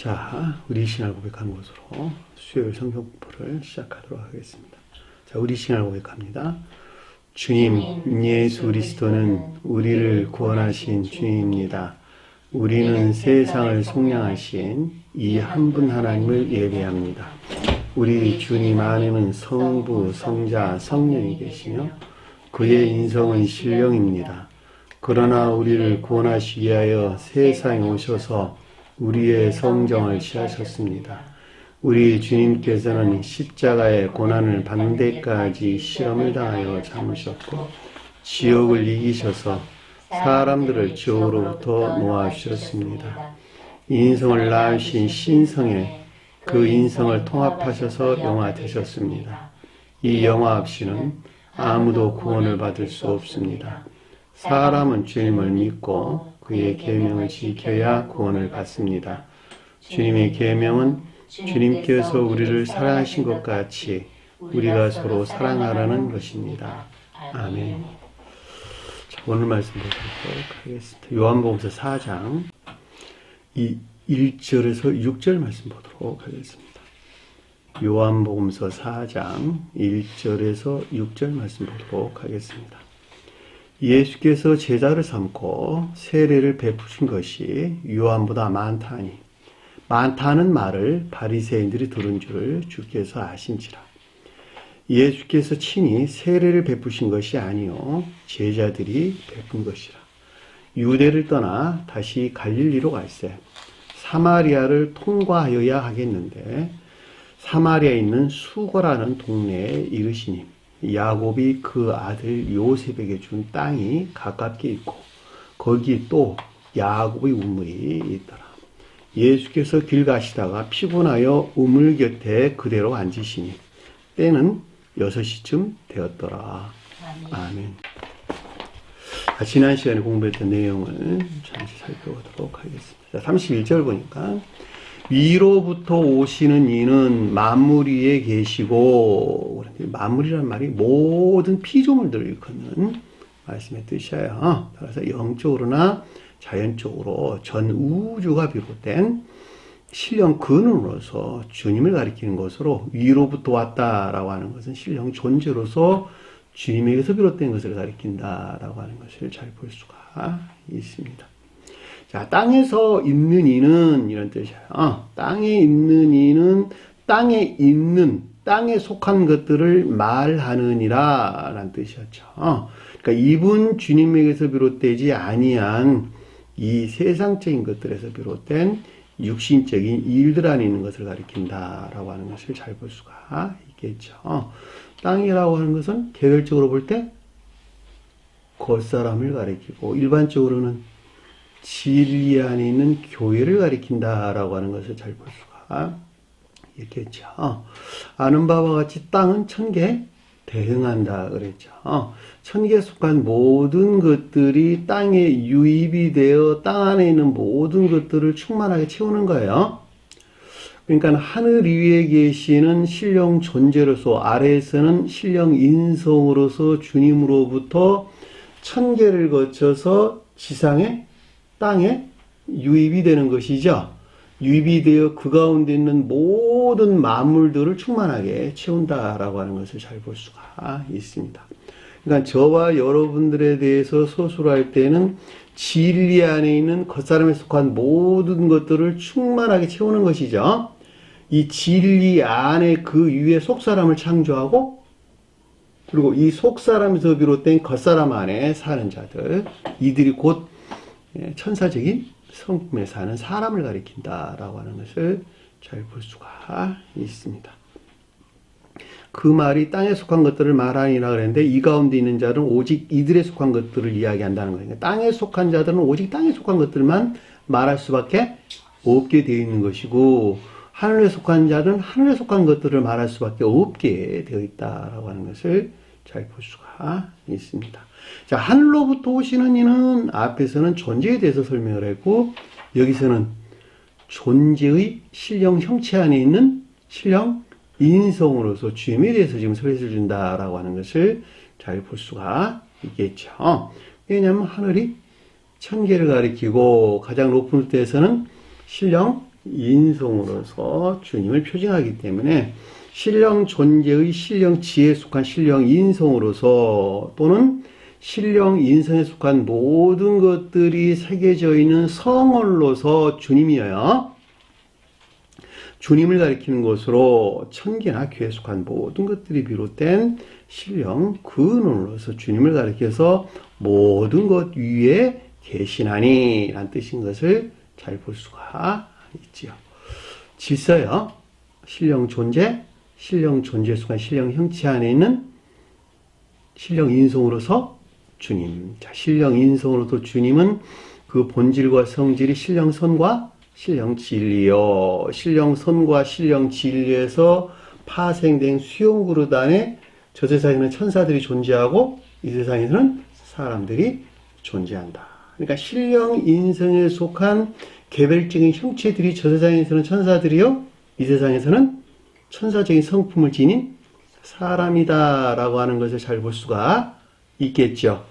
자, 우리 신앙을 고백하는 것으로 수요일 성경 공부를 시작하도록 하겠습니다. 자, 우리 신앙을 고백합니다. 주님, 예수 그리스도는 우리를 구원하신 주님입니다. 우리는 세상을 속량하신 이 한 분 하나님을 예배합니다. 우리 주님 안에는 성부, 성자, 성령이 계시며 그의 인성은 신령입니다. 그러나 우리를 구원하시기 위하여 세상에 오셔서 우리의 성정을 취하셨습니다. 우리 주님께서는 십자가의 고난을 받는 데까지 시험을 당하여 참으셨고 지옥을 이기셔서 사람들을 지옥으로부터 모아주셨습니다. 인성을 낳으신 신성에 그 인성을 통합하셔서 영화 되셨습니다. 이 영화 없이는 아무도 구원을 받을 수 없습니다. 사람은 주님을 믿고 그의 계명을 지켜야 구원을 받습니다. 주님의 계명은 주님께서 우리를 사랑하신 것 같이 우리가 서로 사랑하라는 것입니다. 아멘. 자, 오늘 말씀 보도록 하겠습니다. 요한복음서 4장 1절에서 6절 말씀 보도록 하겠습니다. 요한복음서 4장 1절에서 6절 말씀 보도록 하겠습니다. 예수께서 제자를 삼고 세례를 베푸신 것이 요한보다 많다니 많다는 말을 바리새인들이 들은 줄을 주께서 아신지라. 예수께서 친히 세례를 베푸신 것이 아니요 제자들이 베푼 것이라. 유대를 떠나 다시 갈릴리로 갈새 사마리아를 통과하여야 하겠는데 사마리아에 있는 수거라는 동네에 이르시니 야곱이 그 아들 요셉에게 준 땅이 가깝게 있고 거기 또 야곱의 우물이 있더라. 예수께서 길 가시다가 피곤하여 우물 곁에 그대로 앉으시니 때는 6시쯤 되었더라. 아멘. 지난 시간에 공부했던 내용을 잠시 살펴보도록 하겠습니다. 31절 보니까 위로부터 오시는 이는 만물 위에 계시고, 만물이라는 말이 모든 피조물들을 일컫는 말씀의 뜻이에요. 따라서 영적으로나 자연적으로 전 우주가 비롯된 신령 근원으로서 주님을 가리키는 것으로 위로부터 왔다라고 하는 것은 신령 존재로서 주님에게서 비롯된 것을 가리킨다라고 하는 것을 잘 볼 수가 있습니다. 자, 땅에서 있는 이는 이런 뜻이에요. 땅에 있는 이는 땅에 속한 것들을 말하느니라 라는 뜻이었죠. 그러니까 이분 주님에게서 비롯되지 아니한 이 세상적인 것들에서 비롯된 육신적인 일들 안에 있는 것을 가리킨다라고 하는 것을 잘 볼 수가 있겠죠. 땅이라고 하는 것은 개별적으로 볼 때 겉사람을 가리키고 일반적으로는 진리 안에 있는 교회를 가리킨다라고 하는 것을 잘 볼 수가 있겠죠. 아는 바와 같이 땅은 천개에 대응한다 그랬죠. 천개에 속한 모든 것들이 땅에 유입이 되어 땅 안에 있는 모든 것들을 충만하게 채우는 거예요. 그러니까 하늘 위에 계시는 신령 존재로서 아래에서는 신령 인성으로서 주님으로부터 천개를 거쳐서 지상에 땅에 유입이 되는 것이죠. 유입이 되어 그 가운데 있는 모든 만물들을 충만하게 채운다라고 하는 것을 잘 볼 수가 있습니다. 그러니까 저와 여러분들에 대해서 서술할 때는 진리 안에 있는 겉사람에 속한 모든 것들을 충만하게 채우는 것이죠. 이 진리 안에 그 위에 속사람을 창조하고 그리고 이 속사람에서 비롯된 겉사람 안에 사는 자들 이들이 곧 천사적인 성품에 사는 사람을 가리킨다라고 하는 것을 잘 볼 수가 있습니다. 그 말이 땅에 속한 것들을 말하니라 그랬는데 이 가운데 있는 자들은 오직 이들에 속한 것들을 이야기한다는 거예요. 땅에 속한 자들은 오직 땅에 속한 것들만 말할 수밖에 없게 되어 있는 것이고 하늘에 속한 자들은 하늘에 속한 것들을 말할 수밖에 없게 되어 있다라고 하는 것을 잘 볼 수가 있습니다. 자, 하늘로부터 오시는 이는 앞에서는 존재에 대해서 설명을 했고 여기서는 존재의 신령 형체 안에 있는 신령 인성으로서 주님에 대해서 지금 설명을 준다라고 하는 것을 잘 볼 수가 있겠죠. 왜냐하면 하늘이 천개를 가리키고 가장 높은 데에서는 신령 인성으로서 주님을 표징하기 때문에 신령 존재의 신령 지혜에 속한 신령 인성으로서 또는 신령 인성에 속한 모든 것들이 새겨져 있는 성원로서 주님이어야 주님을 가리키는 것으로 천계나 교회에 속한 모든 것들이 비롯된 신령 근원으로서 주님을 가리켜서 모든 것 위에 계시나니 라는 뜻인 것을 잘 볼 수가 있지요. 질서요. 신령 존재에 속한 신령 형체 안에 있는 신령 인성으로서 주님. 자, 신령 인성으로서 주님은 그 본질과 성질이 신령 선과 신령 진리요. 신령 선과 신령 진리에서 파생된 수용 그릇 안에 저 세상에는 천사들이 존재하고 이 세상에서는 사람들이 존재한다. 그러니까 신령 인성에 속한 개별적인 형체들이 저 세상에서는 천사들이요, 이 세상에서는 천사적인 성품을 지닌 사람이다라고 하는 것을 잘 볼 수가 있겠죠.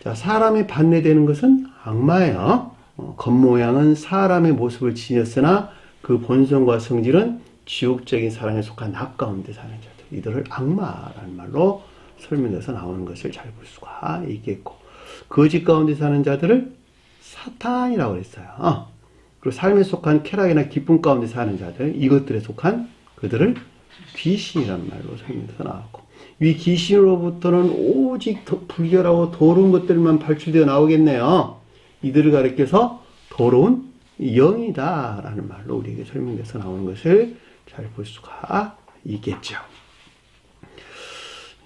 자, 사람이 반대되는 것은 악마예요. 겉모양은 사람의 모습을 지녔으나 그 본성과 성질은 지옥적인 사랑에 속한 낙 가운데 사는 자들. 이들을 악마라는 말로 설명해서 나오는 것을 잘 볼 수가 있겠고, 거짓 가운데 사는 자들을 사탄이라고 했어요. 그리고 삶에 속한 쾌락이나 기쁨 가운데 사는 자들, 이것들에 속한 그들을 귀신이라는 말로 설명해서 나왔고, 이 귀신으로부터는 오직 불결하고 더러운 것들만 발출되어 나오겠네요. 이들을 가리켜서 더러운 영이다라는 말로 우리에게 설명해서 나오는 것을 잘 볼 수가 있겠죠.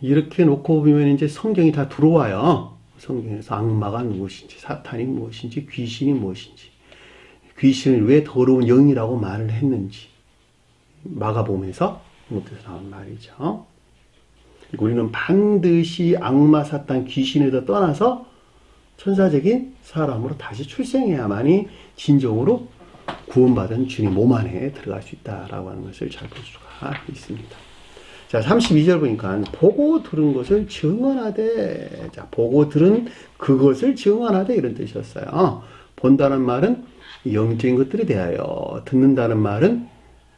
이렇게 놓고 보면 이제 성경이 다 들어와요. 성경에서 악마가 무엇인지, 사탄이 무엇인지, 귀신이 무엇인지, 귀신을 왜 더러운 영이라고 말을 했는지, 마가복음에서 이것에서 나온 말이죠. 우리는 반드시 악마, 사탄, 귀신에서 떠나서 천사적인 사람으로 다시 출생해야만이 진정으로 구원받은 주님 몸 안에 들어갈 수 있다라고 하는 것을 잘 볼 수가 있습니다. 자, 32절 보니까 보고 들은 것을 증언하되, 자, 보고 들은 그것을 증언하되 이런 뜻이었어요. 본다는 말은 영적인 것들에 대하여, 듣는다는 말은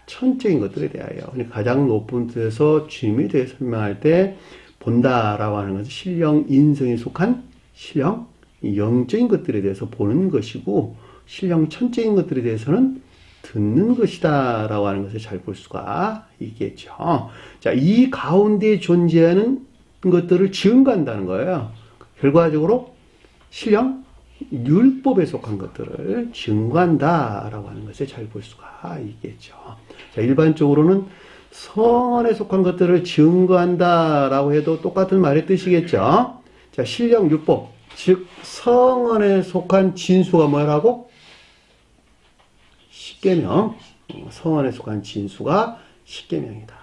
천적인 것들에 대하여. 가장 높은 뜻에서 주님에 대해 설명할 때 본다라고 하는 것은 신령 인성에 속한 신령 영적인 것들에 대해서 보는 것이고, 신령 천적인 것들에 대해서는 듣는 것이다 라고 하는 것을 잘 볼 수가 있겠죠. 자, 이 가운데 존재하는 것들을 증거한다는 거예요. 결과적으로 신령 율법에 속한 것들을 증거한다 라고 하는 것을 잘 볼 수가 있겠죠. 자, 일반적으로는 성언에 속한 것들을 증거한다 라고 해도 똑같은 말의 뜻이겠죠. 자, 신령 율법, 즉 성언에 속한 진수가 뭐라고? 십계명. 성언에 속한 진수가 십계명이다.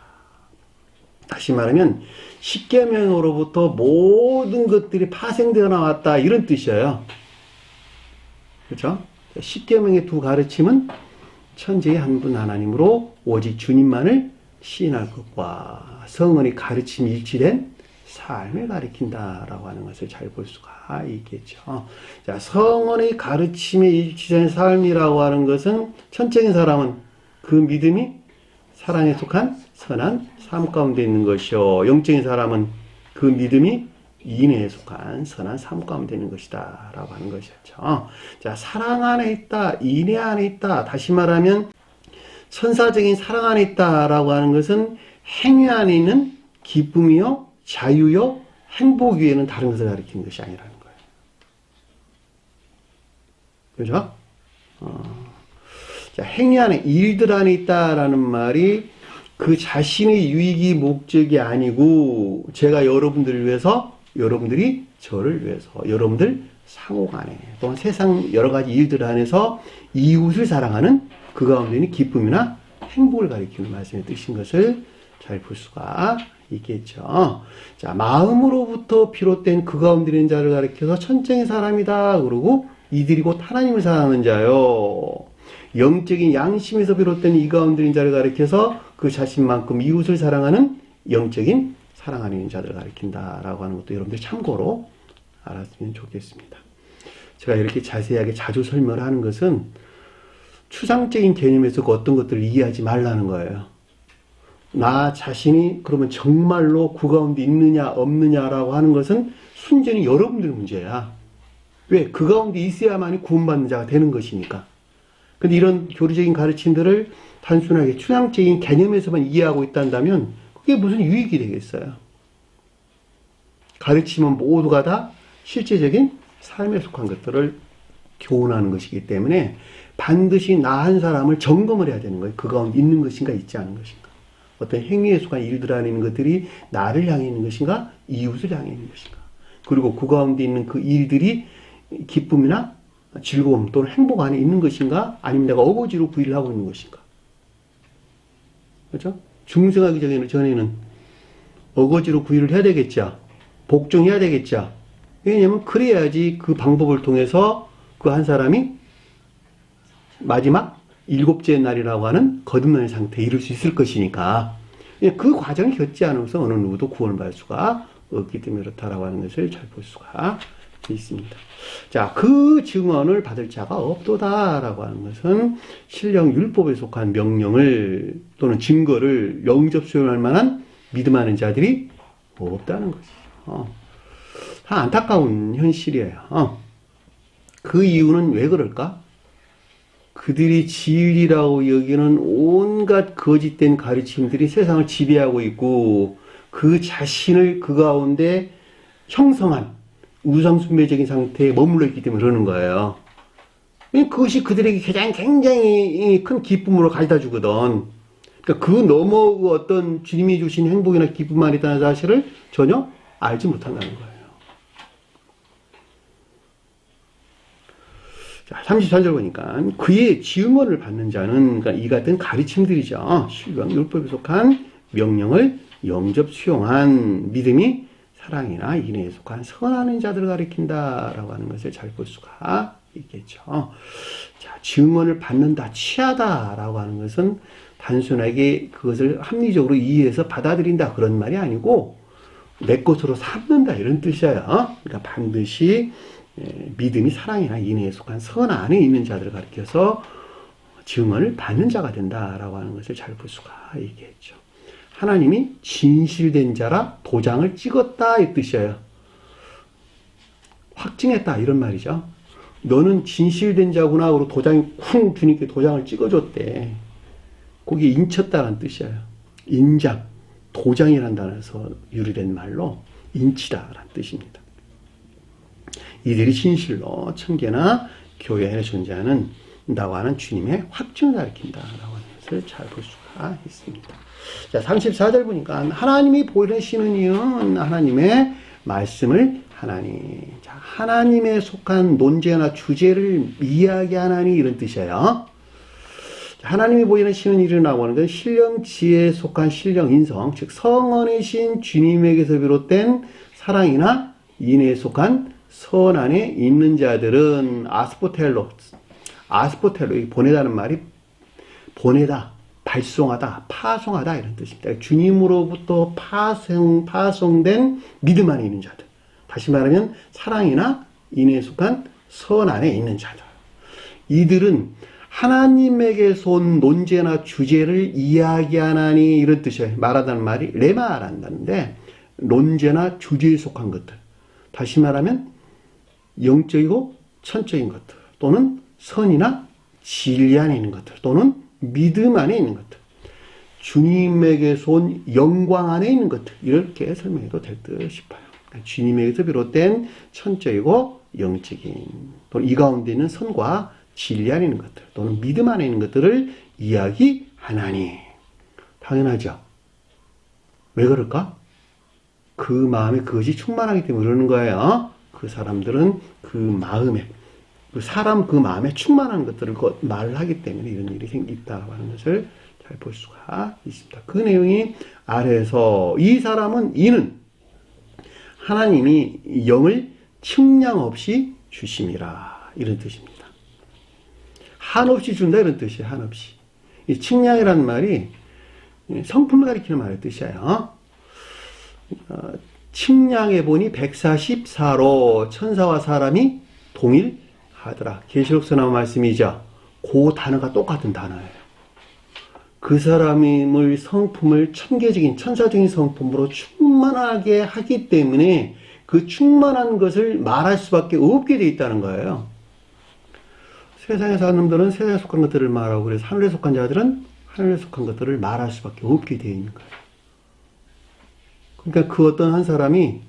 다시 말하면 십계명으로부터 모든 것들이 파생되어 나왔다, 이런 뜻이에요. 그렇죠? 십계명의 두 가르침은 천지의 한 분 하나님으로 오직 주님만을 시인할 것과 성언이 가르침이 일치된 삶을 가리킨다라고 하는 것을 잘 볼 수가 있겠죠. 자, 성언의 가르침에 일치된 삶이라고 하는 것은 천적인 사람은 그 믿음이 사랑에 속한 선한 삶 가운데 있는 것이요, 영적인 사람은 그 믿음이 인애에 속한 선한 삶 가운데 있는 것이다 라고 하는 것이었죠. 자, 사랑 안에 있다, 인애 안에 있다, 다시 말하면 천사적인 사랑 안에 있다 라고 하는 것은 행위 안에 있는 기쁨이요, 자유요, 행복 위에는 다른 것을 가리키는 것이 아니라는 거예요. 그죠? 자, 행위 안에, 일들 안에 있다라는 말이 그 자신의 유익이 목적이 아니고, 제가 여러분들을 위해서, 여러분들이 저를 위해서, 여러분들 상호간에, 또한 세상 여러 가지 일들 안에서 이웃을 사랑하는 그 가운데 있는 기쁨이나 행복을 가리키는 말씀의 뜻인 것을 잘 볼 수가 있겠죠. 자, 마음으로부터 비롯된 그 가운데 있는 자를 가리켜서 천적인 사람이다 그러고, 이들이 곧 하나님을 사랑하는 자요. 영적인 양심에서 비롯된 이 가운데 있는 자를 가리켜서 그 자신만큼 이웃을 사랑하는 영적인 사랑하는 있는 자들을 가리킨다라고 하는 것도 여러분들이 참고로 알았으면 좋겠습니다. 제가 이렇게 자세하게 자주 설명을 하는 것은 추상적인 개념에서 그 어떤 것들을 이해하지 말라는 거예요. 나 자신이 그러면 정말로 그 가운데 있느냐 없느냐라고 하는 것은 순전히 여러분들 문제야. 왜? 그 가운데 있어야만이 구원받는 자가 되는 것이니까. 근데 이런 교리적인 가르침들을 단순하게 추상적인 개념에서만 이해하고 있다면 그게 무슨 유익이 되겠어요? 가르침은 모두가 다 실제적인 삶에 속한 것들을 교훈하는 것이기 때문에 반드시 나 한 사람을 점검을 해야 되는 거예요. 그 가운데 있는 것인가 있지 않은 것인가. 어떤 행위에 속한 일들 안에 있는 것들이 나를 향해 있는 것인가 이웃을 향해 있는 것인가. 그리고 그 가운데 있는 그 일들이 기쁨이나 즐거움 또는 행복 안에 있는 것인가 아니면 내가 어거지로 부의를 하고 있는 것인가. 그렇죠? 중생하기 전에는 어거지로 구의를 해야 되겠죠. 복종해야 되겠죠. 왜냐하면 그래야지 그 방법을 통해서 그 한 사람이 마지막 일곱째 날이라고 하는 거듭나는 상태에 이를 수 있을 것이니까 그 과정을 겪지 않으면서 어느 누구도 구원을 받을 수가 없기 때문에 그렇다라고 하는 것을 잘 볼 수가 있습니다. 자, 그 증언을 받을 자가 없도다라고 하는 것은 신령 율법에 속한 명령을 또는 증거를 영접 수용할 만한 믿음하는 자들이 없다는 것이죠. 다 안타까운 현실이에요. 그 이유는 왜 그럴까? 그들이 진리라고 여기는 온갖 거짓된 가르침들이 세상을 지배하고 있고 그 자신을 그 가운데 형성한 우상숭배적인 상태에 머물러 있기 때문에 그러는 거예요. 그것이 그들에게 굉장히 큰 기쁨으로 가져다 주거든. 그러니까 그 너머 어떤 주님이 주신 행복이나 기쁨만 있다는 사실을 전혀 알지 못한다는 거예요. 자, 33절 보니까 그의 증언을 받는 자는 그러니까 이 같은 가르침들이죠. 신령 율법에 속한 명령을 영접 수용한 믿음이 사랑이나 인애에 속한 선하는 자들을 가리킨다라고 하는 것을 잘 볼 수가 있겠죠. 자, 증언을 받는다, 취하다라고 하는 것은 단순하게 그것을 합리적으로 이해해서 받아들인다 그런 말이 아니고 내 것으로 삼는다 이런 뜻이에요. 그러니까 반드시 믿음이 사랑이나 인애에 속한 선 안에 있는 자들을 가리켜서 증언을 받는 자가 된다라고 하는 것을 잘 볼 수가 있겠죠. 하나님이 진실된 자라 도장을 찍었다 이 뜻이에요. 확증했다 이런 말이죠. 너는 진실된 자구나 하고 도장이 쿵 주님께 도장을 찍어줬대. 거기에 인쳤다는 뜻이에요. 인장, 도장이라는 단어에서 유래된 말로 인치다라는 뜻입니다. 이들이 진실로 천계나 교회 안에 존재하는 나와 하는 주님의 확증을 가리킨다라고 하는 것을 잘 볼 수가 있습니다. 자, 34절 보니까 하나님이 보이시는 이유는 하나님의 말씀을 자, 하나님에 속한 논제나 주제를 이야기하나니 이런 뜻이에요. 하나님이 보이시는 일이라고 하는 건 신령지에 속한 신령인성, 즉 성언이신 주님에게서 비롯된 사랑이나 인애에 속한 선 안에 있는 자들은 아스포텔로, 보내다는 말이 보내다, 발송하다, 파송하다 이런 뜻입니다. 주님으로부터 파송된 믿음 안에 있는 자들. 다시 말하면 사랑이나 인애에 속한 선 안에 있는 자들. 이들은 하나님에게서 온 논제나 주제를 이야기하나니 이런 뜻이에요. 말하다는 말이 레마란다는데 논제나 주제에 속한 것들. 다시 말하면 영적이고 천적인 것들 또는 선이나 진리 안에 있는 것들 또는 믿음 안에 있는 것들 주님에게서 온 영광 안에 있는 것들 이렇게 설명해도 될 듯 싶어요. 주님에게서 비롯된 천적이고 영적인 또는 이 가운데 있는 선과 진리 안에 있는 것들 또는 믿음 안에 있는 것들을 이야기하나니 당연하죠. 왜 그럴까? 그 마음에 그것이 충만하기 때문에 그러는 거예요. 그 사람들은 그 마음에 그 사람 그 마음에 충만한 것들을 말을 하기 때문에 이런 일이 생긴다고 하는 것을 잘 볼 수가 있습니다. 그 내용이 아래에서 이는 하나님이 영을 측량 없이 주심이라 이런 뜻입니다. 한없이 준다 이런 뜻이에요. 한없이. 이 측량이라는 말이 성품을 가리키는 말의 뜻이에요. 측량해 보니 144로 천사와 사람이 동일하더라. 계시록서 나온 말씀이죠. 그 단어가 똑같은 단어예요. 그 사람의 성품을 천계적인 천사적인 성품으로 충만하게 하기 때문에 그 충만한 것을 말할 수밖에 없게 돼 있다는 거예요. 세상에 사는 놈들은 세상에 속한 것들을 말하고, 그래서 하늘에 속한 자들은 하늘에 속한 것들을 말할 수밖에 없게 되어 있는 거예요. 그러니까 그 어떤 한 사람이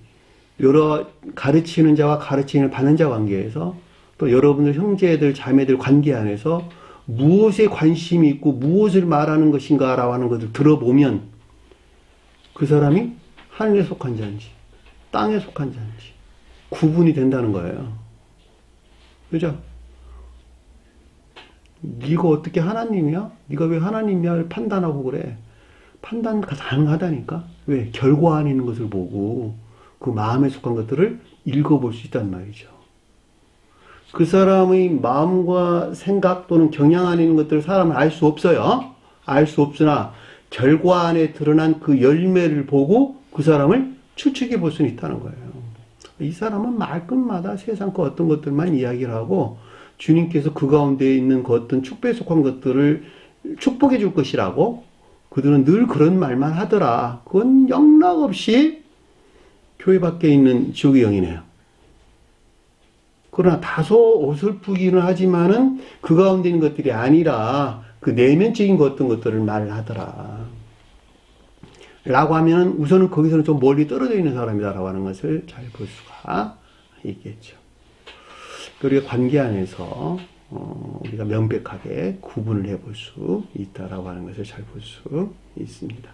여러 가르치는 자와 가르침을 받는 자 관계에서, 또 여러분들 형제들 자매들 관계 안에서 무엇에 관심이 있고 무엇을 말하는 것인가라고 하는 것을 들어보면 그 사람이 하늘에 속한 자인지 땅에 속한 자인지 구분이 된다는 거예요. 그죠? 네가 어떻게 하나님이야? 네가 왜 하나님이야를 판단하고 그래? 판단 가능하다니까? 왜? 결과 안에 있는 것을 보고 그 마음에 속한 것들을 읽어볼 수 있단 말이죠. 그 사람의 마음과 생각 또는 경향 안에 있는 것들을 사람은 알 수 없어요. 알 수 없으나 결과 안에 드러난 그 열매를 보고 그 사람을 추측해 볼 수는 있다는 거예요. 이 사람은 말끝마다 세상 그 어떤 것들만 이야기를 하고 주님께서 그 가운데 있는 그 어떤 축복에 속한 것들을 축복해 줄 것이라고 그들은 늘 그런 말만 하더라. 그건 영락없이 교회 밖에 있는 지옥의 영이네요. 그러나 다소 어설프기는 하지만은 그 가운데 있는 것들이 아니라 그 내면적인 어떤 것들을 말하더라. 라고 하면 우선은 거기서는 좀 멀리 떨어져 있는 사람이다라고 하는 것을 잘 볼 수가 있겠죠. 그리고 관계 안에서 우리가 명백하게 구분을 해볼 수 있다라고 하는 것을 잘 볼 수 있습니다.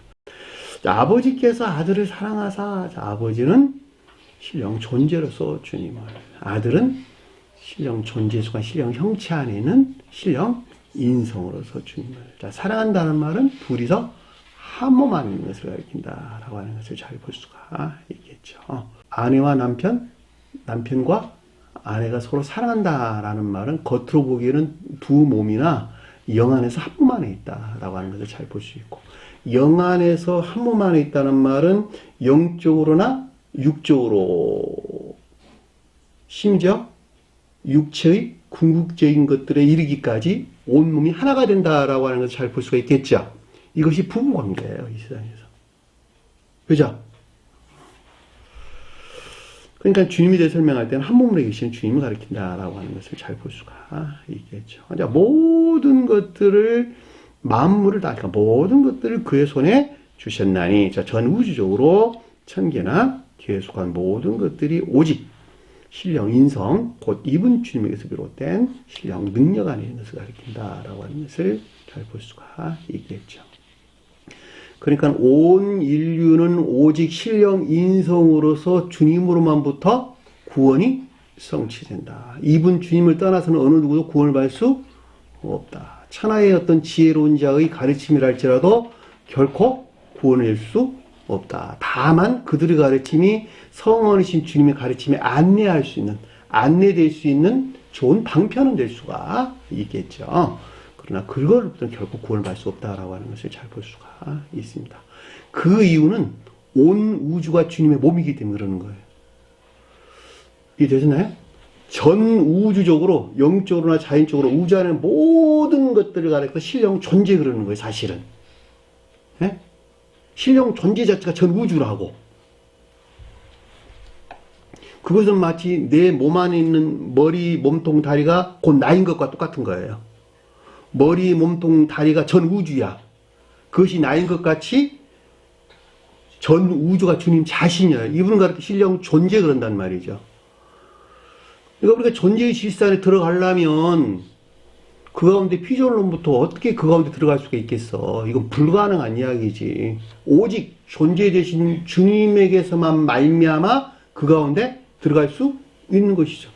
자, 아버지께서 아들을 사랑하사, 자, 아버지는 신령 존재로서 주님을, 아들은 신령 존재 속한 신령 형체 안에는 신령 인성으로서 주님을, 자, 사랑한다는 말은 둘이서 한 몸 안에 있는 것을 가리킨다라고 하는 것을 잘 볼 수가 있겠죠. 아내와 남편, 남편과 아내가 서로 사랑한다라는 말은 겉으로 보기에는 두 몸이나 영 안에서 한 몸 안에 있다라고 하는 것을 잘 볼 수 있고, 영 안에서 한 몸 안에 있다는 말은 영적으로나 육적으로, 심지어 육체의 궁극적인 것들에 이르기까지 온몸이 하나가 된다라고 하는 것을 잘 볼 수가 있겠죠. 이것이 부부관계예요, 이 세상에서. 그죠? 그러니까 주님에 대해 설명할 때는 한 몸으로 계시는 주님을 가리킨다라고 하는 것을 잘 볼 수가 있겠죠. 자, 모든 것들을, 만물을 다, 그러니까 모든 것들을 그의 손에 주셨나니, 자, 전 우주적으로 천계나 기회에 속한 모든 것들이 오직 신령 인성, 곧 이분 주님에게서 비롯된 신령 능력 안에 있는 것을 가리킨다라고 하는 것을 잘 볼 수가 있겠죠. 그러니까 온 인류는 오직 신령 인성으로서 주님으로만부터 구원이 성취된다. 이분 주님을 떠나서는 어느 누구도 구원을 받을 수 없다. 천하의 어떤 지혜로운 자의 가르침이랄지라도 결코 구원을 낼 수 없다. 다만 그들의 가르침이 성원이신 주님의 가르침에 안내할 수 있는, 안내될 수 있는 좋은 방편은 될 수가 있겠죠. 그러나 그걸로부터는 결코 구원을 받을 수 없다라고 하는 것을 잘 볼 수가 있습니다. 그 이유는 온 우주가 주님의 몸이기 때문에 그러는 거예요. 이해되셨나요? 전 우주적으로, 영적으로나 자연적으로 우주 안에 모든 것들을 가리켜 신령 존재 그러는 거예요, 사실은. 네? 신령 존재 자체가 전 우주라고. 그것은 마치 내 몸 안에 있는 머리, 몸통, 다리가 곧 나인 것과 똑같은 거예요. 머리, 몸통, 다리가 전 우주야. 그것이 나인 것 같이 전 우주가 주님 자신이야. 이분은 가르쳐 신령 존재 그런단 말이죠. 그러니까 우리가 존재의 질서 안에 들어가려면 그 가운데 피조론부터 어떻게 그 가운데 들어갈 수가 있겠어. 이건 불가능한 이야기지. 오직 존재 되신 주님에게서만 말미암아 그 가운데 들어갈 수 있는 것이죠.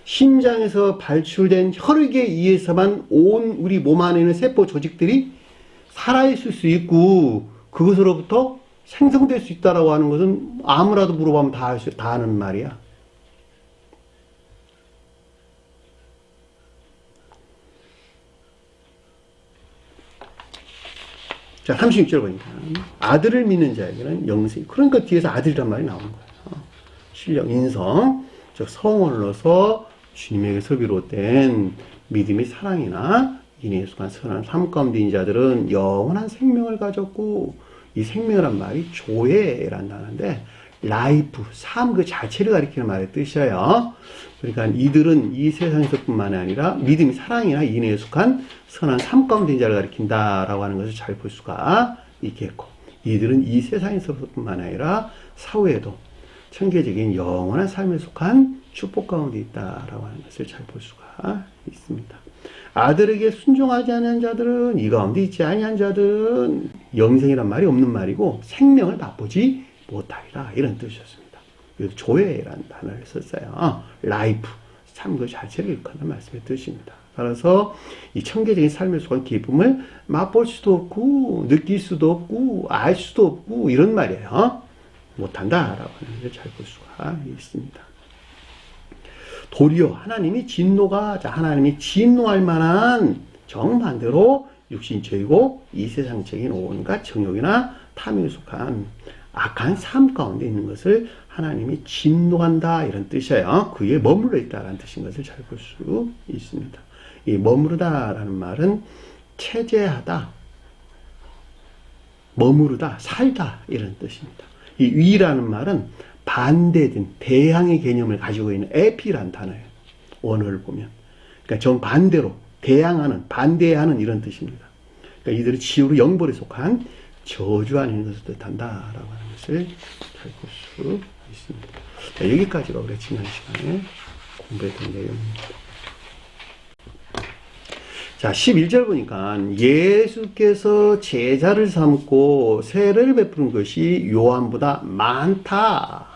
심장에서 발출된 혈액에 의해서만 온 우리 몸 안에 있는 세포 조직들이 살아있을 수 있고 그것으로부터 생성될 수 있다라고 하는 것은 아무라도 물어보면 다 아는 말이야. 자, 36절 보니까 아들을 믿는 자에게는 영생. 그러니까 뒤에서 아들이란 말이 나오는 거예요. 신령 인성, 즉 성원으로서 주님에게서 비롯된 믿음이 사랑이나 인내에 속한 선한 삶 가운데 있는 자들은 영원한 생명을 가졌고, 이 생명이란 말이 조회란 단어인데 라이프, 삶 그 자체를 가리키는 말의 뜻이에요. 그러니까 이들은 이 세상에서뿐만 아니라 믿음이 사랑이나 인내에 속한 선한 삶 가운데 있는 자를 가리킨다라고 하는 것을 잘 볼 수가 있겠고, 이들은 이 세상에서뿐만 아니라 사후에도 천계적인 영원한 삶에 속한 축복 가운데 있다라고 하는 것을 잘 볼 수가 있습니다. 아들에게 순종하지 않은 자들은, 이 가운데 있지 아니한 자들은, 영생이란 말이 없는 말이고 생명을 맛보지 못하리라, 이런 뜻이었습니다. 여기 조회라는 단어를 썼어요. 라이프, 삶 그 자체를 일컫는 말씀의 뜻입니다. 따라서 이 천계적인 삶에 속한 기쁨을 맛볼 수도 없고 느낄 수도 없고 알 수도 없고 이런 말이에요. 못한다라고 하는 것을 잘 볼 수가 있습니다. 도리어 하나님이 진노할 만한 정반대로 육신적이고 이 세상적인 온갖 정욕이나 탐욕에 속한 악한 삶 가운데 있는 것을 하나님이 진노한다, 이런 뜻이에요. 그에 머물러 있다라는 뜻인 것을 잘 볼 수 있습니다. 이 머무르다라는 말은 체제하다, 머무르다, 살다, 이런 뜻입니다. 이 위라는 말은 반대된 대항의 개념을 가지고 있는 에피라는 단어예요. 원어를 보면. 그러니까 정반대로 대항하는, 반대하는 이런 뜻입니다. 그러니까 이들은 지우로 영벌에 속한 저주 아닌 것을 뜻한다라고 하는 것을 잘 볼 수 있습니다. 자, 여기까지가 우리가 지난 시간에 공부했던 내용입니다. 자, 11절 보니까 예수께서 제자를 삼고 세례를 베푸는 것이 요한보다 많다.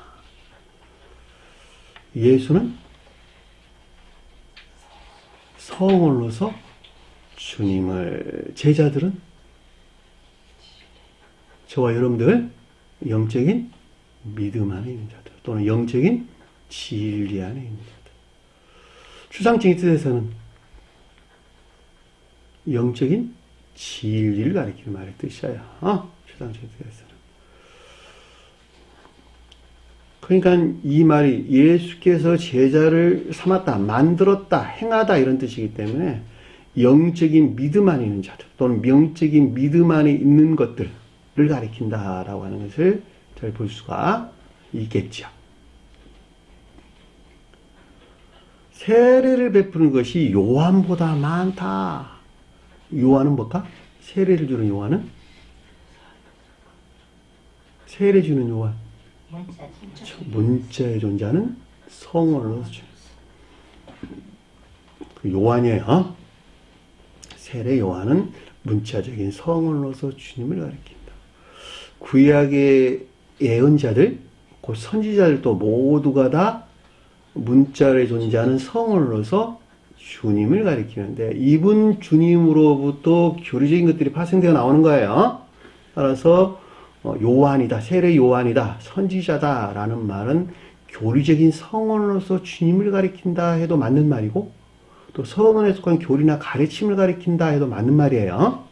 예수는 성을로서 주님을, 제자들은 저와 여러분들 영적인 믿음 안에 있는 자들, 또는 영적인 진리 안에 있는 자들. 추상적인 뜻에서는 영적인 진리를 가리키는 말의 뜻이에요. 추상적인 뜻에서는. 그러니까 이 말이 예수께서 제자를 삼았다, 만들었다, 행하다, 이런 뜻이기 때문에 영적인 믿음 안에 있는 자들, 또는 영적인 믿음 안에 있는 것들을 가리킨다라고 하는 것을 잘 볼 수가 있겠죠. 세례를 베푸는 것이 요한보다 많다. 요한은 뭘까? 세례를 주는 요한은? 세례 주는 요한. 문자에 존재하는 성원으로서 주는. 그 요한이에요. 세례 요한은 문자적인 성원으로서 주님을 가리킨다. 구약의 예언자들, 그 선지자들도 모두가 다 문자에 존재하는 성원으로서 주님을 가리키는데, 이분 주님으로부터 교리적인 것들이 파생되어 나오는 거예요. 따라서 요한이다, 세례 요한이다, 선지자다 라는 말은 교리적인 성원으로서 주님을 가리킨다 해도 맞는 말이고, 또 성원에 속한 교리나 가르침을 가리킨다 해도 맞는 말이에요.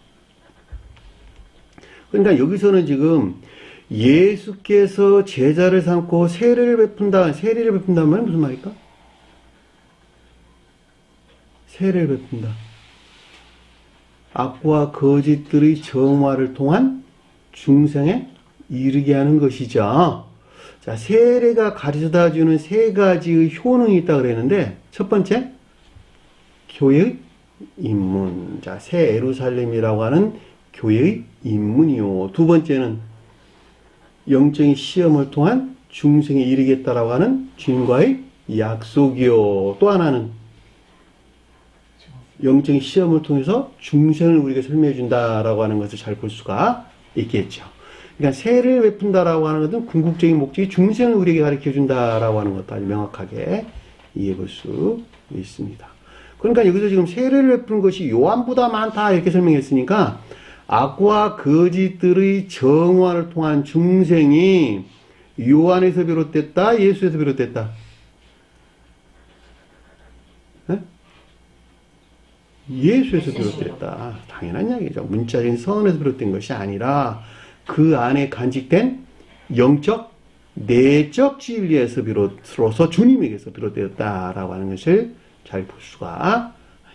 그러니까 여기서는 지금 예수께서 제자를 삼고 세례를 베푼다는 말은 무슨 말일까? 세례를 베푼다. 악과 거짓들의 정화를 통한 중생에 이르게 하는 것이죠. 자, 세례가 가르쳐다 주는 세 가지의 효능이 있다고 그랬는데, 첫 번째, 교회의 입문. 자, 새 예루살렘이라고 하는 교회의 입문이요. 두 번째는 영적인 시험을 통한 중생에 이르겠다라고 하는 주님과의 약속이요. 또 하나는 영적인 시험을 통해서 중생을 우리에게 설명해 준다라고 하는 것을 잘 볼 수가 있겠죠. 그러니까 세례를 베푼다라고 하는 것은 궁극적인 목적이 중생을 우리에게 가르쳐 준다라고 하는 것도 아주 명확하게 이해해 볼 수 있습니다. 그러니까 여기서 지금 세례를 베푸는 것이 요한보다 많다 이렇게 설명했으니까, 악과 거짓들의 정화를 통한 중생이 요한에서 비롯됐다, 예수에서 비롯됐다? 네? 예수에서 비롯됐다. 당연한 이야기죠. 문자적인 선에서 비롯된 것이 아니라 그 안에 간직된 영적, 내적 진리에서 비롯으로서 주님에게서 비롯되었다라고 하는 것을 잘 볼 수가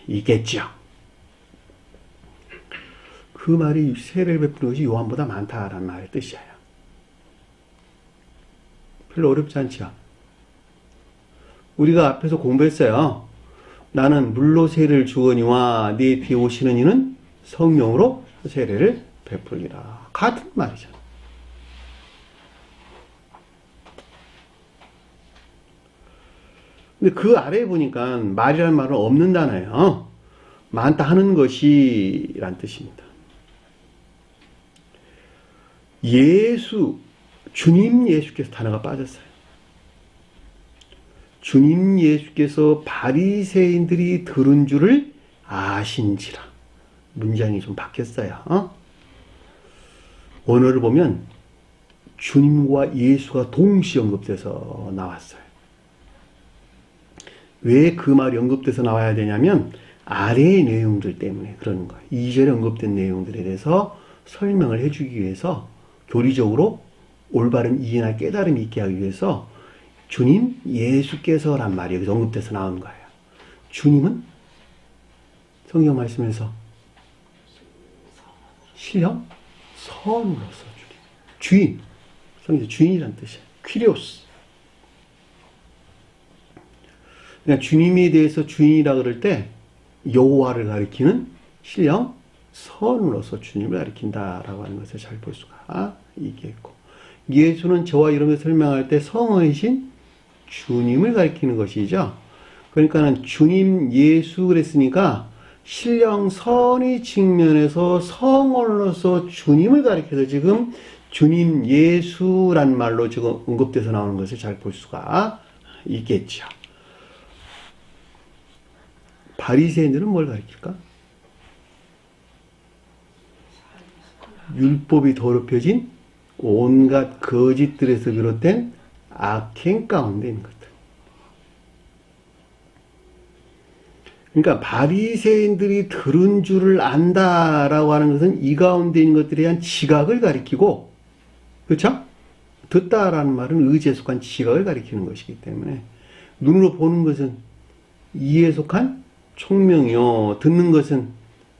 있겠죠. 그 말이 세례를 베푸는 것이 요한보다 많다라는 말의 뜻이에요. 별로 어렵지 않죠. 우리가 앞에서 공부했어요. 나는 물로 세례를 주거니와 네 뒤에 오시는 이는 성령으로 세례를 베풀리라. 같은 말이죠. 근데 그 아래에 보니까 말이라는 말은 없는 단어예요. 많다 하는 것이 란 뜻입니다. 주님 예수께서 단어가 빠졌어요. 주님 예수께서 바리새인들이 들은 줄을 아신지라. 문장이 좀 바뀌었어요. 원어를 보면 주님과 예수가 동시에 언급돼서 나왔어요. 왜 그 말이 언급돼서 나와야 되냐면 아래의 내용들 때문에 그러는 거예요. 2절에 언급된 내용들에 대해서 설명을 해주기 위해서 교리적으로 올바른 이해나 깨달음이 있게 하기 위해서 주님 예수께서란 말이 여기서 언급돼서 나온 거예요. 주님은 성경 말씀에서 신령 선으로서 주인, 성경에서 주인이란 뜻이에요. 퀴리오스. 그러니까 주님에 대해서 주인이라 그럴 때 여호와를 가리키는 신령 선으로서 주님을 가리킨다라고 하는 것을 잘 볼 수가 있겠고, 예수는 저와 이런 걸 설명할 때 성어이신 주님을 가리키는 것이죠. 그러니까는 주님 예수 그랬으니까 신령 선의 측면에서 성어로서 주님을 가리켜서 지금 주님 예수란 말로 지금 언급돼서 나오는 것을 잘 볼 수가 있겠죠. 바리새인들은 뭘 가리킬까? 율법이 더럽혀진 온갖 거짓들에서 비롯된 악행 가운데 있는 것들. 그러니까 바리새인들이 들은 줄을 안다라고 하는 것은 이 가운데 있는 것들에 대한 지각을 가리키고, 그렇죠? 듣다라는 말은 의지에 속한 지각을 가리키는 것이기 때문에 눈으로 보는 것은 이에 속한 총명이요, 듣는 것은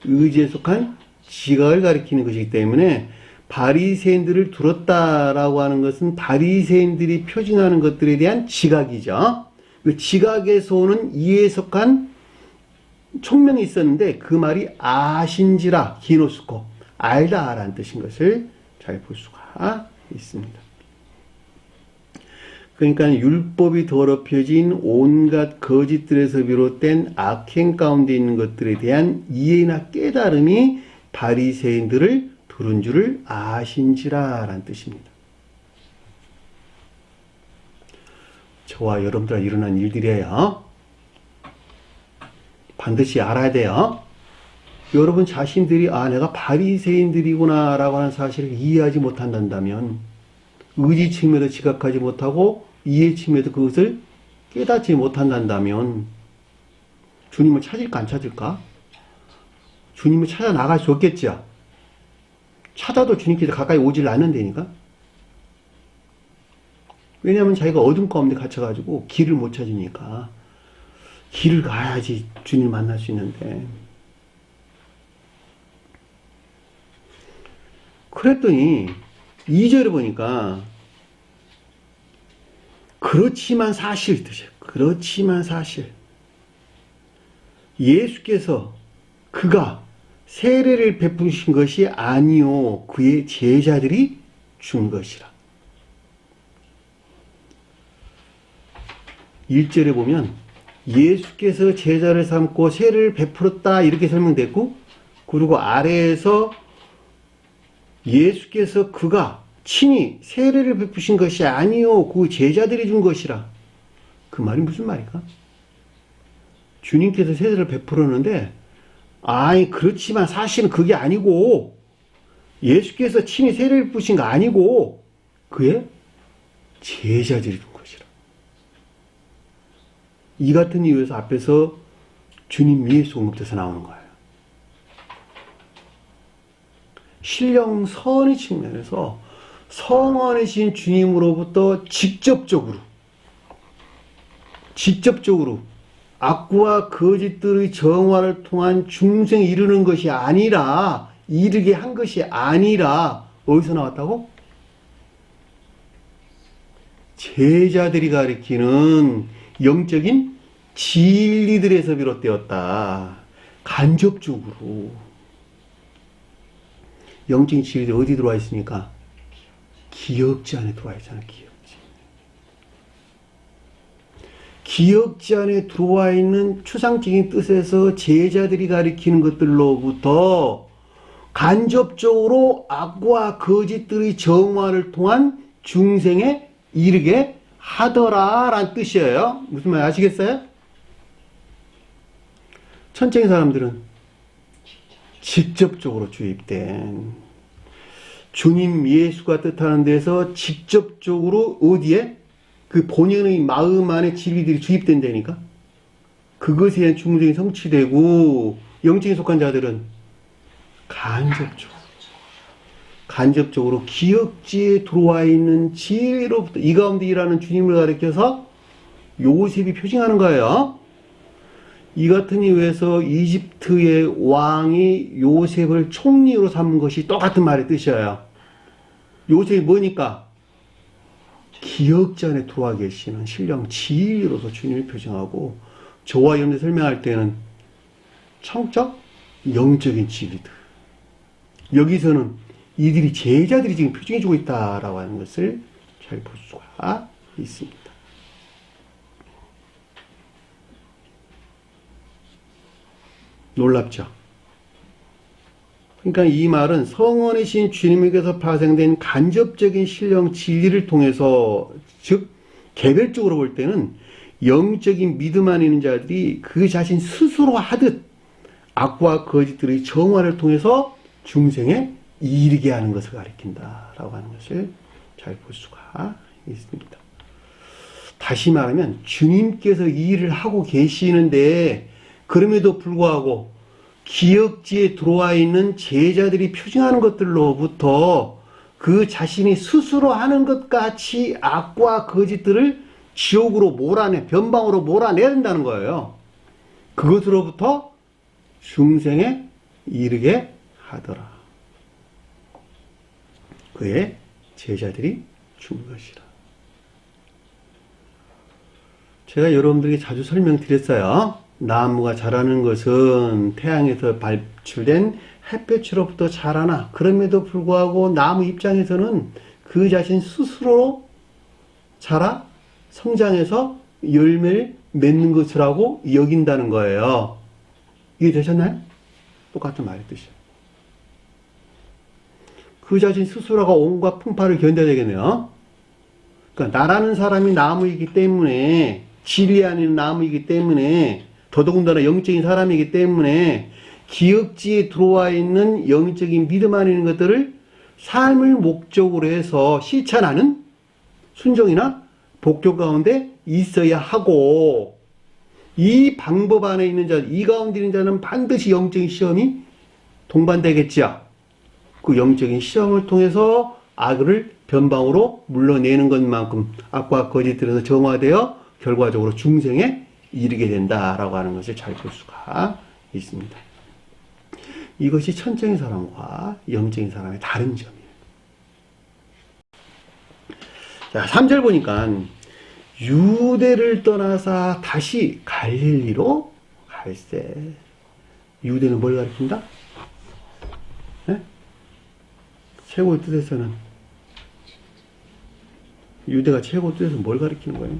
의지에 속한 지각을 가리키는 것이기 때문에 바리새인들을 들었다라고 하는 것은 바리새인들이 표준하는 것들에 대한 지각이죠. 그 지각에서 오는 이에 속한 총명이 있었는데 그 말이 아신지라 기노스코 알다라는 뜻인 것을 잘 볼 수가 있습니다. 그러니까 율법이 더럽혀진 온갖 거짓들에서 비롯된 악행 가운데 있는 것들에 대한 이해나 깨달음이 바리새인들을 들은 줄을 아신지라 라는 뜻입니다. 저와 여러분들과 일어난 일들이에요. 반드시 알아야 돼요. 여러분 자신들이 내가 바리새인들이구나 라고 하는 사실을 이해하지 못한다면, 의지 측면에서 지각하지 못하고 이해 측면에서 그것을 깨닫지 못한다면 주님을 찾을까 안 찾을까? 주님을 찾아 나갈 수 없겠죠. 찾아도 주님께서 가까이 오질 않는다니까. 왜냐하면 자기가 어둠 가운데 갇혀가지고 길을 못 찾으니까. 길을 가야지 주님을 만날 수 있는데. 그랬더니 2절에 보니까 그렇지만 사실 뜻이에요. 그렇지만 사실 예수께서 그가 세례를 베푸신 것이 아니요 그의 제자들이 준 것이라. 1절에 보면 예수께서 제자를 삼고 세례를 베풀었다 이렇게 설명됐고, 그리고 아래에서 예수께서 그가 친히 세례를 베푸신 것이 아니요 그 제자들이 준 것이라. 그 말이 무슨 말일까? 주님께서 세례를 베풀었는데 그렇지만 사실은 그게 아니고, 예수께서 친히 세례를 베푸신 거 아니고 그의 제자들이 준 것이라. 이 같은 이유에서 앞에서 주님 예수 언급돼서 나오는 거예요. 신령 선의 측면에서 성원이신 주님으로부터 직접적으로 악과 거짓들의 정화를 통한 중생에 이르는 것이 아니라, 이르게 한 것이 아니라, 어디서 나왔다고? 제자들이 가리키는 영적인 진리들에서 비롯되었다. 간접적으로. 영적인 진리들이 어디 들어와 있습니까? 기억지 안에 들어와 있잖아, 기억지. 기억지 안에 들어와 있는 추상적인 뜻에서 제자들이 가리키는 것들로부터 간접적으로 악과 거짓들의 정화를 통한 중생에 이르게 하더라라는 뜻이에요. 무슨 말 아시겠어요? 천적인 사람들은 직접적으로 주입된 주님 예수가 뜻하는 데서 직접적으로 어디에? 그 본연의 마음 안에 진리들이 주입된다니까? 그것에 의한 중생이 성취되고 영적인 속한 자들은 간접적으로 기억지에 들어와 있는 지혜로부터 이 가운데 일하는 주님을 가리켜서 요셉이 표징하는 거예요. 이 같은 이유에서 이집트의 왕이 요셉을 총리로 삼은 것이 똑같은 말의 뜻이에요. 요셉이 뭐니까? 기억지 안에 들어와 계시는 신령 지혜로서 주님을 표징하고, 저와 여러분들 설명할 때는 청적, 영적인 진리들. 여기서는 이들이 제자들이 지금 표징해주고 있다라고 하는 것을 잘 볼 수가 있습니다. 놀랍죠? 그러니까 이 말은 성원이신 주님에게서 파생된 간접적인 신령 진리를 통해서, 즉 개별적으로 볼 때는 영적인 믿음 안에 있는 자들이 그 자신 스스로 하듯 악과 거짓들의 정화를 통해서 중생에 이르게 하는 것을 가리킨다라고 하는 것을 잘 볼 수가 있습니다. 다시 말하면 주님께서 이 일을 하고 계시는데, 그럼에도 불구하고 기억지에 들어와 있는 제자들이 표징하는 것들로부터 그 자신이 스스로 하는 것 같이 악과 거짓들을 지옥으로 몰아내, 변방으로 몰아내야 된다는 거예요. 그것으로부터 중생에 이르게 하더라. 그의 제자들이 죽은 것이라. 제가 여러분들에게 자주 설명드렸어요. 나무가 자라는 것은 태양에서 발출된 햇볕으로부터 자라나, 그럼에도 불구하고 나무 입장에서는 그 자신 스스로 자라 성장해서 열매를 맺는 것이라고 여긴다는 거예요. 이해되셨나요? 똑같은 말의 뜻이에요. 그 자신 스스로가 온갖 풍파를 견뎌야 되겠네요. 그러니까 나라는 사람이 나무이기 때문에, 진리 안에 있는 나무이기 때문에, 더더군다나 영적인 사람이기 때문에 기억지에 들어와 있는 영적인 믿음 안에 있는 것들을 삶을 목적으로 해서 실천하는 순종이나 복교 가운데 있어야 하고, 이 방법 안에 있는 자, 이 가운데 있는 자는 반드시 영적인 시험이 동반되겠지요. 그 영적인 시험을 통해서 악을 변방으로 물러내는 것만큼 악과 거짓들에서 정화되어 결과적으로 중생에 이르게 된다라고 하는 것을 잘 볼 수가 있습니다. 이것이 천적인 사람과 영적인 사람의 다른 점이에요. 자, 3절 보니까 유대를 떠나서 다시 갈릴리로 갈세. 유대는 뭘 가리킨다? 네? 최고의 뜻에서는, 유대가 최고의 뜻에서 뭘 가리키는 거예요?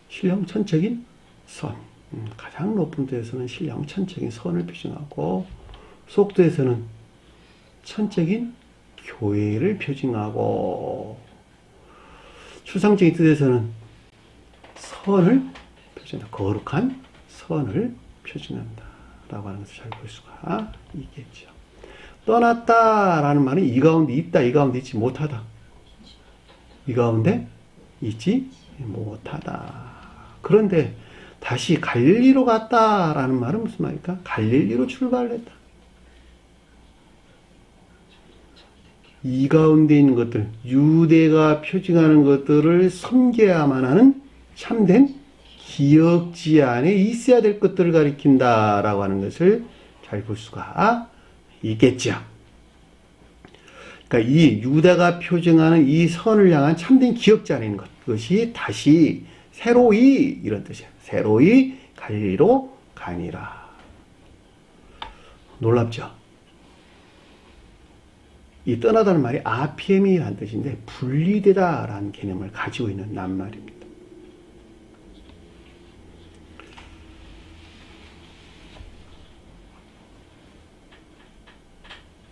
신령천적인 선. 가장 높은 데에서는 신령천적인 선을 표징하고, 속도에서는 천적인 교회를 표징하고, 추상적인 뜻에서는 선을 표징한다. 거룩한 선을 표징한다 라고 하는 것을 잘 볼 수가 있겠죠. 떠났다라는 말은 이 가운데 있다, 이 가운데 있지 못하다. 이 가운데 있지 못하다. 그런데 다시 갈릴리로 갔다라는 말은 무슨 말일까? 갈릴리로 출발을 했다. 이 가운데 있는 것들, 유대가 표징하는 것들을 섬겨야만 하는 참된 기억지 안에 있어야 될 것들을 가리킨다라고 하는 것을 잘 볼 수가 있겠죠. 그러니까 이 유다가 표징하는 이 선을 향한 참된 기억지 안에 있는 것, 그것이 다시 새로이 이런 뜻이에요. 새로이 갈리로 가니라. 놀랍죠? 이 떠나다는 말이 아피엠이라는 뜻인데 분리되다라는 개념을 가지고 있는 낱말입니다.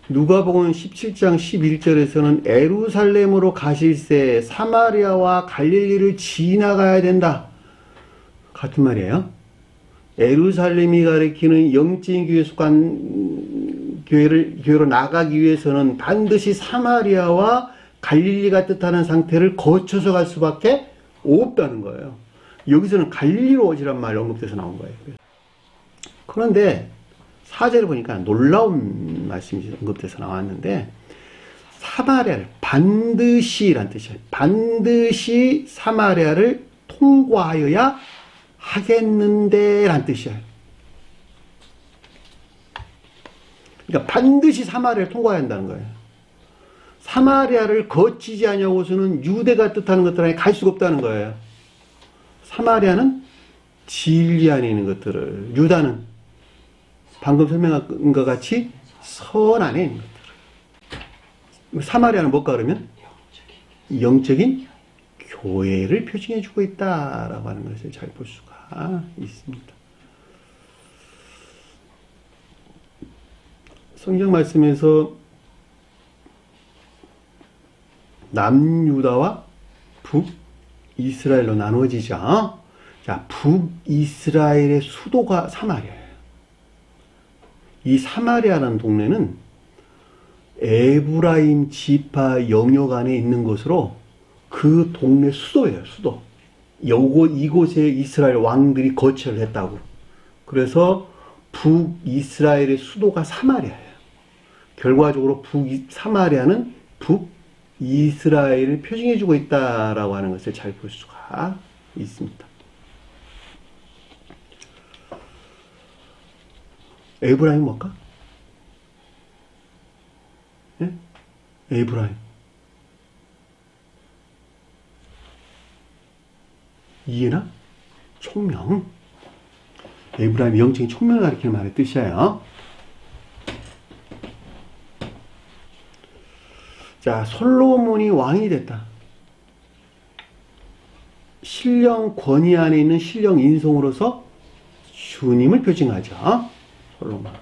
누가복음 17장 11절에서는 예루살렘으로 가실새 사마리아와 갈릴리를 지나가야 된다. 같은 말이에요. 예루살렘이 가리키는 영적인 교회에 속한 교회로 나가기 위해서는 반드시 사마리아와 갈릴리가 뜻하는 상태를 거쳐서 갈 수밖에 없다는 거예요. 여기서는 갈릴리로 오시란 말이 언급돼서 나온 거예요. 그런데 사절을 보니까 놀라운 말씀이 언급돼서 나왔는데 사마리아를 반드시란 뜻이에요. 반드시 사마리아를 통과하여야 하겠는데 란 뜻이에요. 그러니까 반드시 사마리아를 통과해야 한다는 거예요. 사마리아를 거치지 않냐고서는 유대가 뜻하는 것들 안에 갈 수가 없다는 거예요. 사마리아는 진리 안에 있는 것들을, 유다는 방금 설명한 것과 같이 선 안에 있는 것들을. 사마리아는 뭘까 그러면? 영적인 교회를 표징해주고 있다라고 하는 것을 잘 볼 수가 있습니다. 성경 말씀에서 남유다와 북이스라엘로 나누어지죠. 자, 북이스라엘의 수도가 사마리아예요. 이 사마리아라는 동네는 에브라임 지파 영역 안에 있는 것으로 그 동네 수도예요, 수도. 이곳에 이스라엘 왕들이 거처를 했다고. 그래서 북이스라엘의 수도가 사마리아예요. 결과적으로 사마리아는 북이스라엘을 표징해주고 있다라고 하는 것을 잘 볼 수가 있습니다. 에브라임 뭘까? 예? 에브라임. 이해나? 총명. 에브라임이 영적인 총명을 가리키는 말의 뜻이에요. 자, 솔로몬이 왕이 됐다. 신령 권위 안에 있는 신령 인성으로서 주님을 표징하죠. 솔로몬.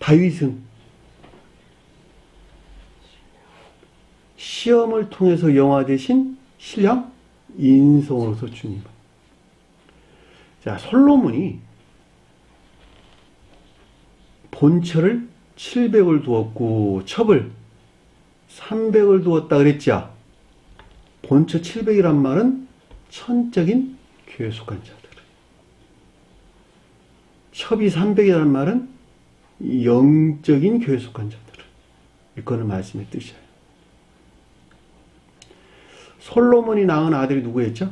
다윗은 시험을 통해서 영화되신 신령 인성으로서 주님. 자, 솔로몬이 본처를 700을 두었고 첩을 300을 두었다 그랬죠. 본처 700이란 말은 천적인 교회에 속한 자들. 첩이 300이라는 말은 영적인 교회에 속한 자들. 이거는 말씀의 뜻이에요. 솔로몬이 낳은 아들이 누구였죠?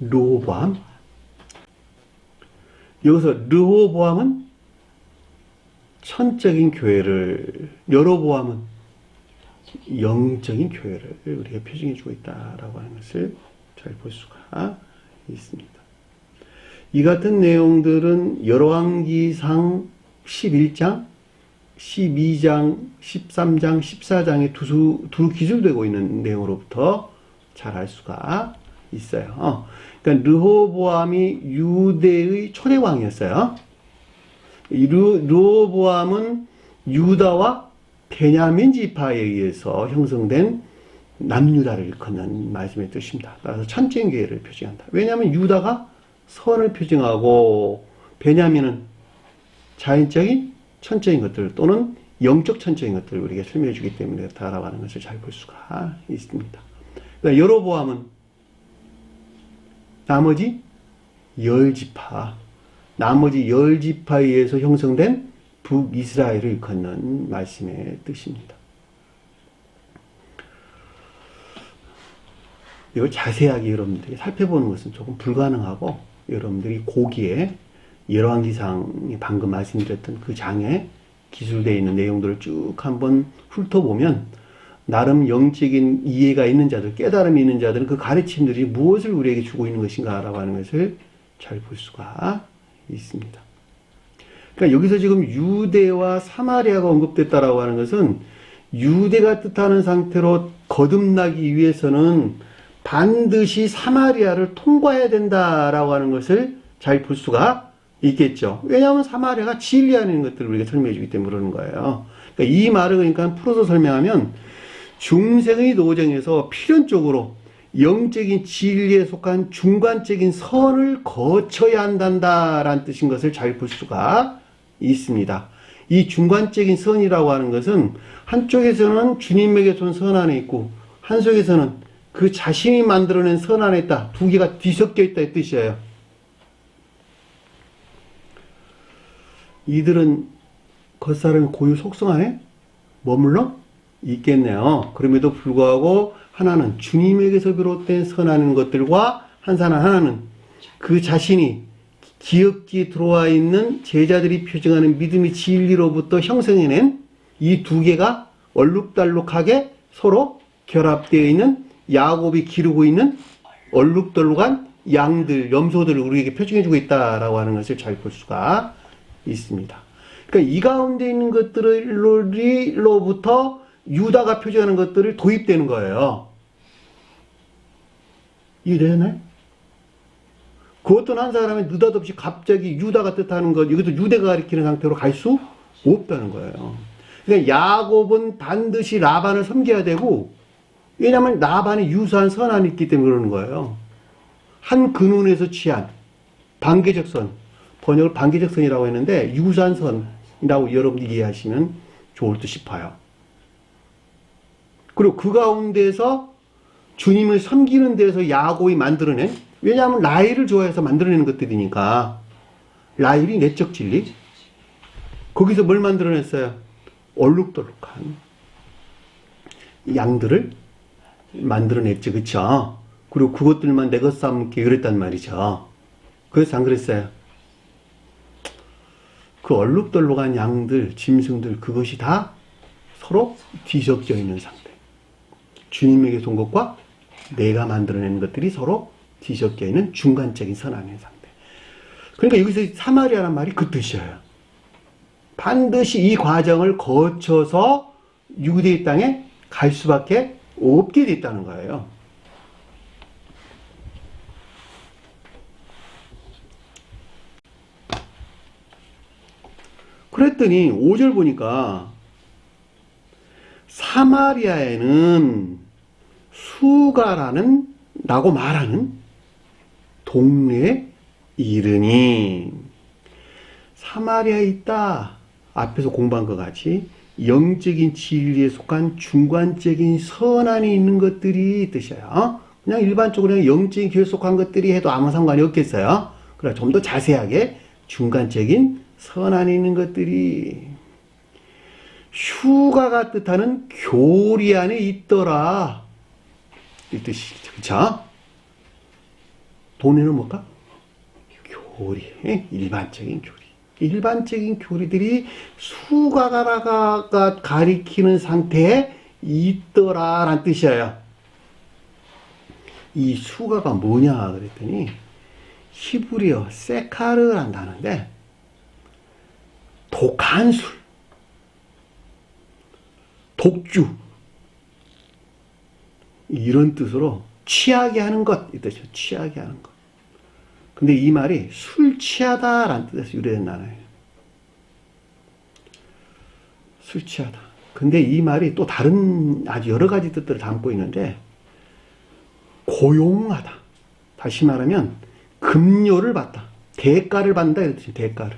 르호보암. 여기서 르호보암은 천적인 교회를, 여로보암은 영적인 교회를 우리가 표징해주고 있다라고 하는 것을 잘 볼 수가 있습니다. 이 같은 내용들은 열왕기상 11장, 12장, 13장, 14장에 두루 기술되고 있는 내용으로부터 잘 알 수가 있어요. 그러니까 르호보암이 유대의 초대왕이었어요. 르호보암은 유다와 베냐민 지파에 의해서 형성된 남유다를 일컫는 말씀의 뜻입니다. 따라서 천적인 교회를 표징한다. 왜냐하면 유다가 선을 표징하고 베냐민은 자연적인 천적인 것들 또는 영적 천적인 것들을 우리에게 설명해 주기 때문에 그렇다라고 하는 것을 잘 볼 수가 있습니다. 그러니까 여로보암은 나머지 10지파, 나머지 10지파에 의해서 형성된 북이스라엘을 일컫는 말씀의 뜻입니다. 이걸 자세하게 여러분들이 살펴보는 것은 조금 불가능하고, 여러분들이 고기에 열왕기상이 방금 말씀드렸던 그 장에 기술되어 있는 내용들을 쭉 한번 훑어보면 나름 영적인 이해가 있는 자들, 깨달음이 있는 자들은 그 가르침들이 무엇을 우리에게 주고 있는 것인가라고 하는 것을 잘 볼 수가 있습니다. 그러니까 여기서 지금 유대와 사마리아가 언급됐다라고 하는 것은 유대가 뜻하는 상태로 거듭나기 위해서는 반드시 사마리아를 통과해야 된다라고 하는 것을 잘 볼 수가 있겠죠. 왜냐하면 사마리아가 진리하는 것들을 우리가 설명해 주기 때문에 그러는 거예요. 그러니까 이 말을 그러니까 풀어서 설명하면 중생의 노정에서 필연적으로 영적인 진리에 속한 중간적인 선을 거쳐야 한다라는 뜻인 것을 잘 볼 수가 있습니다. 이 중간적인 선이라고 하는 것은 한쪽에서는 주님에게서 온 선 안에 있고 한쪽에서는 그 자신이 만들어낸 선 안에 있다. 두 개가 뒤섞여 있다 이 뜻이에요. 이들은 겉사람의 고유 속성 안에 머물러 있겠네요. 그럼에도 불구하고 하나는 주님에게서 비롯된 선하는 것들과 하나는 그 자신이 기업기에 들어와 있는 제자들이 표정하는 믿음의 진리로부터 형성해낸 이 두 개가 얼룩덜룩하게 서로 결합되어 있는 야곱이 기르고 있는 얼룩덜룩한 양들, 염소들을 우리에게 표정해주고 있다라고 하는 것을 잘 볼 수가 있습니다. 그러니까 이 가운데 있는 것들로부터 유다가 표정하는 것들을 도입되는 거예요. 이해되나요? 그것도 한 사람이 느닷없이 갑자기 유다가 뜻하는 것, 이것도 유대가 가리키는 상태로 갈 수 없다는 거예요. 그러니까 야곱은 반드시 라반을 섬겨야 되고, 왜냐하면 라반이 유사한 선안이 있기 때문에 그러는 거예요. 한 근원에서 취한 반개적 선, 번역을 반개적 선이라고 했는데 유사한 선이라고 여러분들이 이해하시면 좋을 듯 싶어요. 그리고 그 가운데서 주님을 섬기는 데서 야곱이 만들어낸, 왜냐하면 라헬을 좋아해서 만들어내는 것들이니까, 라헬이 내적 진리, 거기서 뭘 만들어냈어요? 얼룩덜룩한 양들을 만들어냈죠. 그쵸? 그리고 그것들만 내 것 삼게 그랬단 말이죠. 그래서 안 그랬어요? 그 얼룩덜룩한 양들, 짐승들, 그것이 다 서로 뒤섞여 있는 상태. 주님에게서 온 것과 내가 만들어낸 것들이 서로 뒤섞여 있는 중간적인 선안의 상태. 그러니까 여기서 사마리아란 말이 그 뜻이에요. 반드시 이 과정을 거쳐서 유대의 땅에 갈 수밖에 없게 됐다는 거예요. 그랬더니 5절 보니까 사마리아에는 수가라는 라고 말하는 동네에 이르니, 사마리아에 있다. 앞에서 공부한 것 같이 영적인 진리에 속한 중간적인 선안이 있는 것들이 뜻이에요. 그냥 일반적으로 그냥 영적인 교회에 속한 것들이 해도 아무 상관이 없겠어요. 그러나 좀 더 자세하게 중간적인 선안이 있는 것들이 휴가가 뜻하는 교리 안에 있더라. 이 뜻이죠. 그쵸? 돈에는 뭘까? 교리. 일반적인 교리. 일반적인 교리들이 수가가 가리키는 상태에 있더라라는 뜻이에요. 이 수가가 뭐냐 그랬더니 히브리어 세카르라는 단어인데, 독한 술, 독주, 이런 뜻으로 취하게 하는 것, 이 뜻이죠. 취하게 하는 것. 근데 이 말이 술 취하다라는 뜻에서 유래된 단어예요. 술 취하다. 근데 이 말이 또 다른 아주 여러 가지 뜻들을 담고 있는데, 고용하다. 다시 말하면 급료를 받다. 대가를 받는다 이런 뜻이에요. 대가를.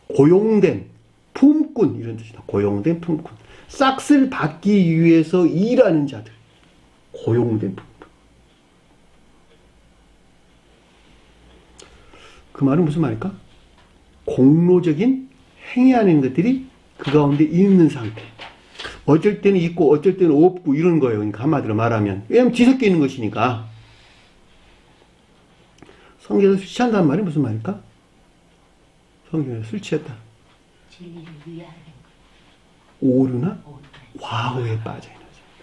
고용된 품꾼 이런 뜻이다. 고용된 품꾼. 싹을 받기 위해서 일하는 자들. 고용된 품꾼. 그 말은 무슨 말일까? 공로적인 행위하는 것들이 그 가운데 있는 상태. 어쩔 때는 있고 어쩔 때는 없고 이런 거예요. 그러니까 한마디로 말하면. 왜냐면 뒤섞여 있는 것이니까. 성경에서 술 취한다는 말이 무슨 말일까? 성경에서 술 취했다. 진리를 위하는 오류나 과오에 빠져있는 상태.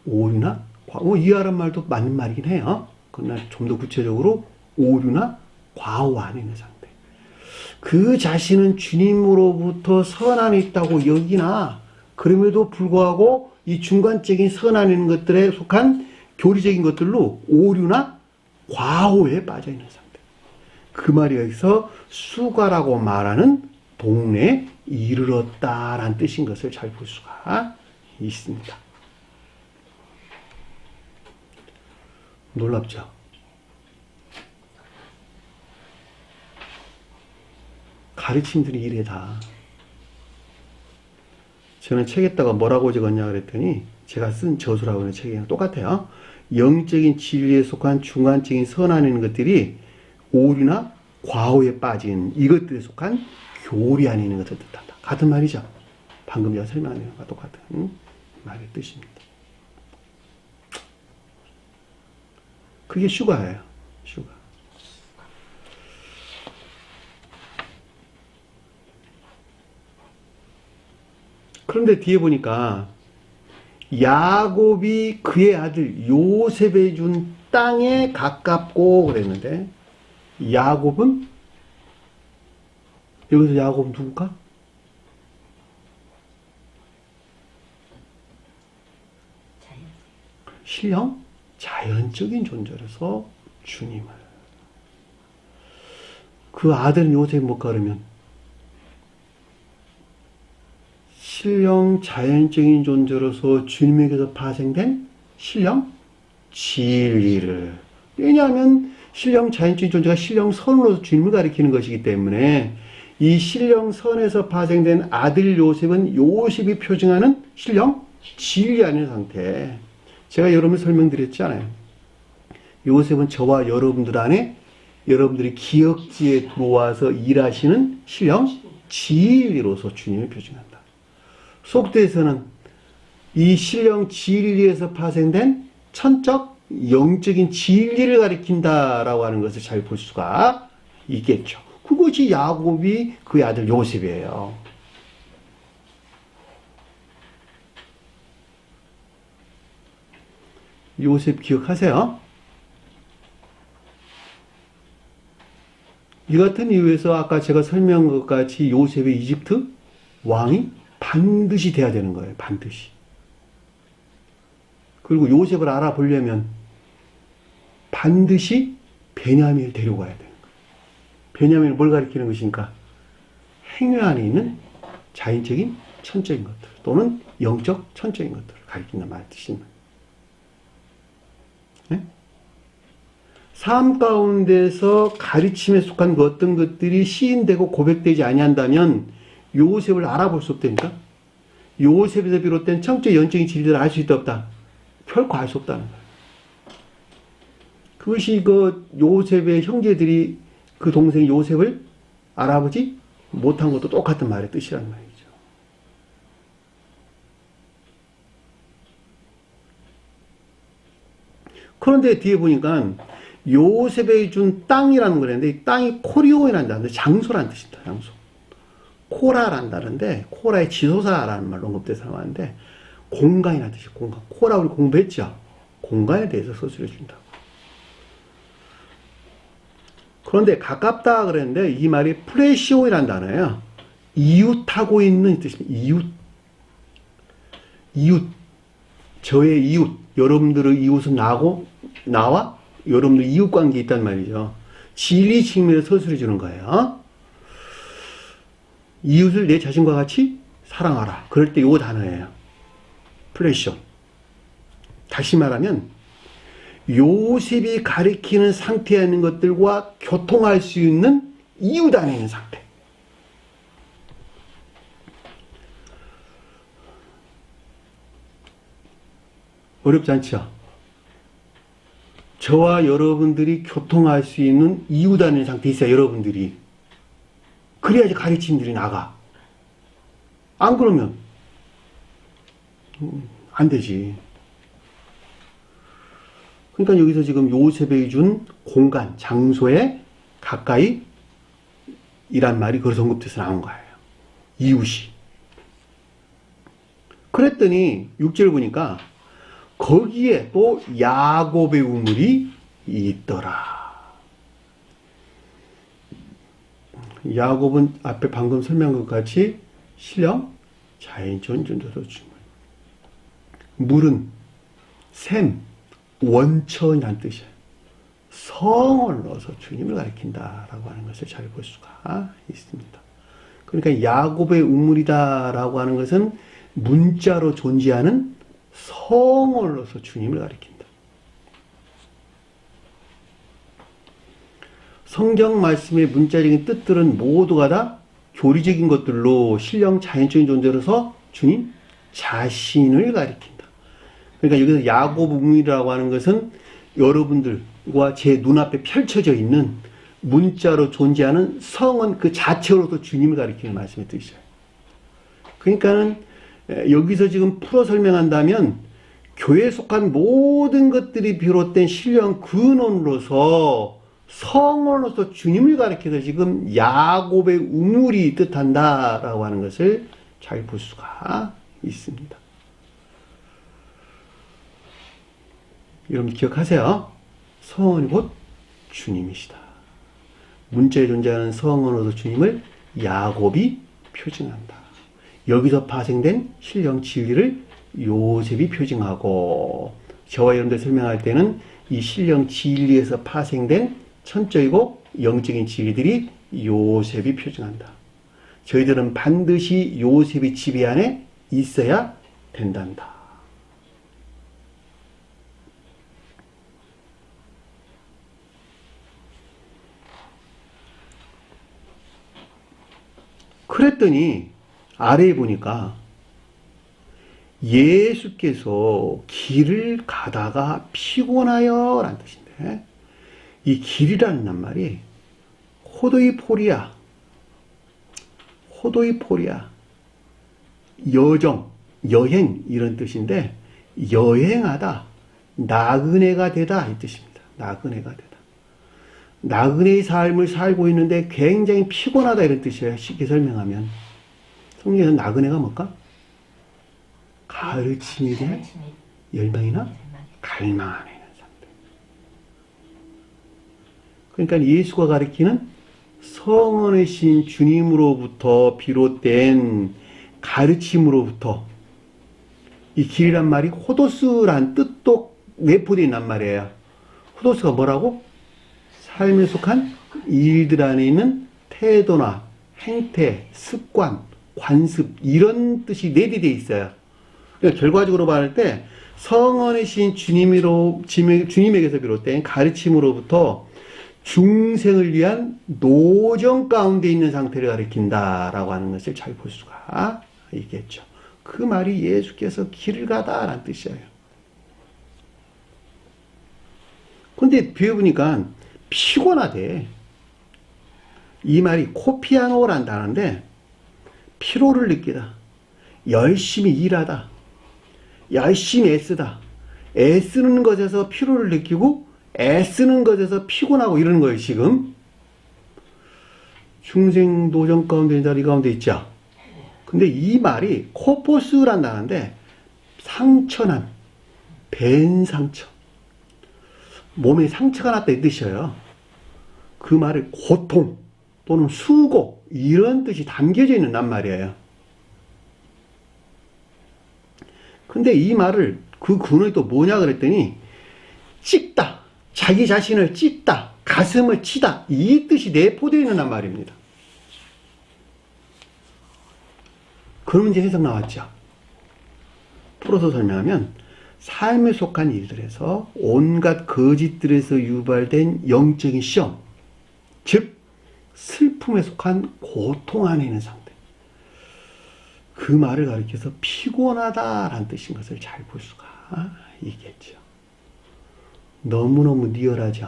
오류나 과오, 이하란 말도 맞는 말이긴 해요. 그러나 좀 더 구체적으로 오류나 과오 안에 있는 상태. 그 자신은 주님으로부터 선안에 있다고 여기나 그럼에도 불구하고 이 중간적인 선안에 있는 것들에 속한 교리적인 것들로 오류나 과오에 빠져있는 상태. 그 말이 여기서 수가라고 말하는 동네에 이르렀다라는 뜻인 것을 잘 볼 수가 있습니다. 놀랍죠? 가르침들이 이래 다. 저는 책에다가 뭐라고 적었냐 그랬더니 제가 쓴 저수라고 하는 책이랑 똑같아요. 영적인 진리에 속한 중간적인 선안에 있는 것들이 오류나 과오에 빠진 이것들에 속한 교리 안에 있는 것을 뜻한다. 같은 말이죠. 방금 제가 설명한 것과 똑같은 말의 뜻입니다. 그게 슈가예요. 슈가. 그런데 뒤에 보니까 야곱이 그의 아들 요셉에 준 땅에 가깝고 그랬는데 야곱은 여기서 야곱은 누굴까? 신령 자연적인 존재로서 주님을 그 아들 요셉이 뭘까 그러면 신령 자연적인 존재로서 주님에게서 파생된 신령 진리를. 왜냐하면 신령 자연적인 존재가 신령 선으로서 주님을 가리키는 것이기 때문에 이 신령 선에서 파생된 아들 요셉은 요셉이 표징하는 신령 진리 아닌 상태. 제가 여러분 설명드렸잖아요. 요셉은 저와 여러분들 안에 여러분들이 기억지에 들어와서 일하시는 신령 진리로서 주님을 표징한다. 속도에서는 이 신령 진리에서 파생된 천적 영적인 진리를 가리킨다라고 하는 것을 잘 볼 수가 있겠죠. 그것이 야곱이 그의 아들 요셉이에요. 요셉 기억하세요? 이 같은 이유에서 아까 제가 설명한 것 같이 요셉의 이집트 왕이 반드시 돼야 되는 거예요. 반드시. 그리고 요셉을 알아보려면 반드시 베냐민을 데려가야 되는 거예요. 베냐민은 뭘 가리키는 것입니까? 행위 안에 있는 자연적인 천적인 것들 또는 영적 천적인 것들을 가리킨단 말의 뜻입니다. 네? 삶 가운데서 가르침에 속한 그 어떤 것들이 시인되고 고백되지 아니한다면 요셉을 알아볼 수 없다니까? 요셉에서 비롯된 청적 영적인 진리를 알 수 있다 없다? 결코 알 수 없다는 거예요. 그것이 그 요셉의 형제들이 그 동생 요셉을 알아보지 못한 것도 똑같은 말의 뜻이라는 말이죠. 그런데 뒤에 보니까 요셉에 준 땅이라는 거랬는데 이 땅이 코리오이라는 단어인데 장소라는 뜻입니다. 장소. 코라란다는데 코라의 지소사라는 말로 언급돼서 나왔는데 공간이라는 뜻이에요. 공간. 코라 우리 공부했죠. 공간에 대해서 서술해 준다고. 그런데 가깝다 그랬는데 이 말이 프레시오이라는 단어예요. 이웃하고 있는 뜻입니다. 이웃. 이웃. 저의 이웃. 여러분들의 이웃은 나와 여러분들 이웃 관계에 있단 말이죠. 진리 측면에서 서술해 주는 거예요. 이웃을 내 자신과 같이 사랑하라. 그럴 때 이 단어예요. 플래시온. 다시 말하면 요셉이 가리키는 상태에 있는 것들과 교통할 수 있는 이웃 안에 있는 상태. 어렵지 않죠? 저와 여러분들이 교통할 수 있는 이웃 안에 있는 상태에 있어요. 여러분들이. 그래야지 가르침들이 나가. 안 그러면 안 되지. 그러니까 여기서 지금 요셉에게 준 공간, 장소에 가까이 이란 말이 그래서 언급돼서 나온 거예요. 이웃이. 그랬더니 6절 보니까 거기에 또 야곱의 우물이 있더라. 야곱은 앞에 방금 설명한 것 같이 신령 자연적 존재로 주물. 물은 샘, 원천이란 뜻이에요. 성을 넣어서 주님을 가리킨다라고 하는 것을 잘 볼 수가 있습니다. 그러니까 야곱의 우물이다라고 하는 것은 문자로 존재하는 성을 넣어서 주님을 가리킨다. 성경 말씀의 문자적인 뜻들은 모두가 다 교리적인 것들로 신령 자연적인 존재로서 주님 자신을 가리킨다. 그러니까 여기서 야곱 우물이라고 하는 것은 여러분들과 제 눈앞에 펼쳐져 있는 문자로 존재하는 성은 그 자체로도 주님을 가리키는 말씀의 뜻이에요. 그러니까는 여기서 지금 풀어 설명한다면 교회에 속한 모든 것들이 비롯된 신령 근원으로서 성으로서 주님을 가리켜서 지금 야곱의 우물이 뜻한다라고 하는 것을 잘 볼 수가 있습니다. 여러분 기억하세요. 성은 곧 주님이시다. 문자에 존재하는 성으로서 주님을 야곱이 표징한다. 여기서 파생된 신령 진리를 요셉이 표징하고, 저와 여러분들 설명할 때는 이 신령 진리에서 파생된 천적이고 영적인 진리들이 요셉이 표징한다. 저희들은 반드시 요셉의 지배 안에 있어야 된단다. 그랬더니 아래에 보니까 예수께서 길을 가다가 피곤하여 라는 뜻인데, 이 길이라는 말이 호도이포리아, 여정, 여행 이런 뜻인데, 여행하다, 나그네가 되다 이 뜻입니다. 나그네가 되다. 나그네의 삶을 살고 있는데 굉장히 피곤하다 이런 뜻이에요. 쉽게 설명하면. 성경에서 나그네가 뭘까? 가르침에 대한 열망이나 갈망 안에 있는 사람들. 그러니까 예수가 가리키는 성원이신 주님으로부터 비롯된 가르침으로부터 이 길이란 말이 호도스란 뜻도 내포되어 있단 말이에요. 호도스가 뭐라고? 삶에 속한 일들 안에 있는 태도나 행태, 습관, 관습 이런 뜻이 내재되어 있어요. 그러니까 결과적으로 말할 때 성원이신 주님에게서 비롯된 가르침으로부터 중생을 위한 노정 가운데 있는 상태를 가리킨다라고 하는 것을 잘 볼 수가 있겠죠. 그 말이 예수께서 길을 가다라는 뜻이에요. 근데 배워보니까 피곤하대. 이 말이 코피아노라는 단어인데, 피로를 느끼다, 열심히 일하다, 열심히 애쓰다, 애쓰는 것에서 피로를 느끼고 애쓰는 것에서 피곤하고 이러는 거예요. 지금 중생 노정 가운데 이 가운데 있죠. 근데 이 말이 코포스란 단어인데, 상처난, 벤 상처, 몸에 상처가 났다 이 뜻이에요. 그 말을 고통 또는 수고 이런 뜻이 담겨져 있는 말이에요. 근데 이 말을 그 근원이 또 뭐냐 그랬더니 찢다, 자기 자신을 찢다, 가슴을 치다 이 뜻이 내포되어 있는 말입니다. 그럼 이제 해석 나왔죠. 풀어서 설명하면 삶에 속한 일들에서 온갖 거짓들에서 유발된 영적인 시험, 즉 슬픔에 속한 고통 안에 있는 상태, 그 말을 가리켜서 피곤하다라는 뜻인 것을 잘 볼 수가 있겠죠. 너무너무 리얼하죠.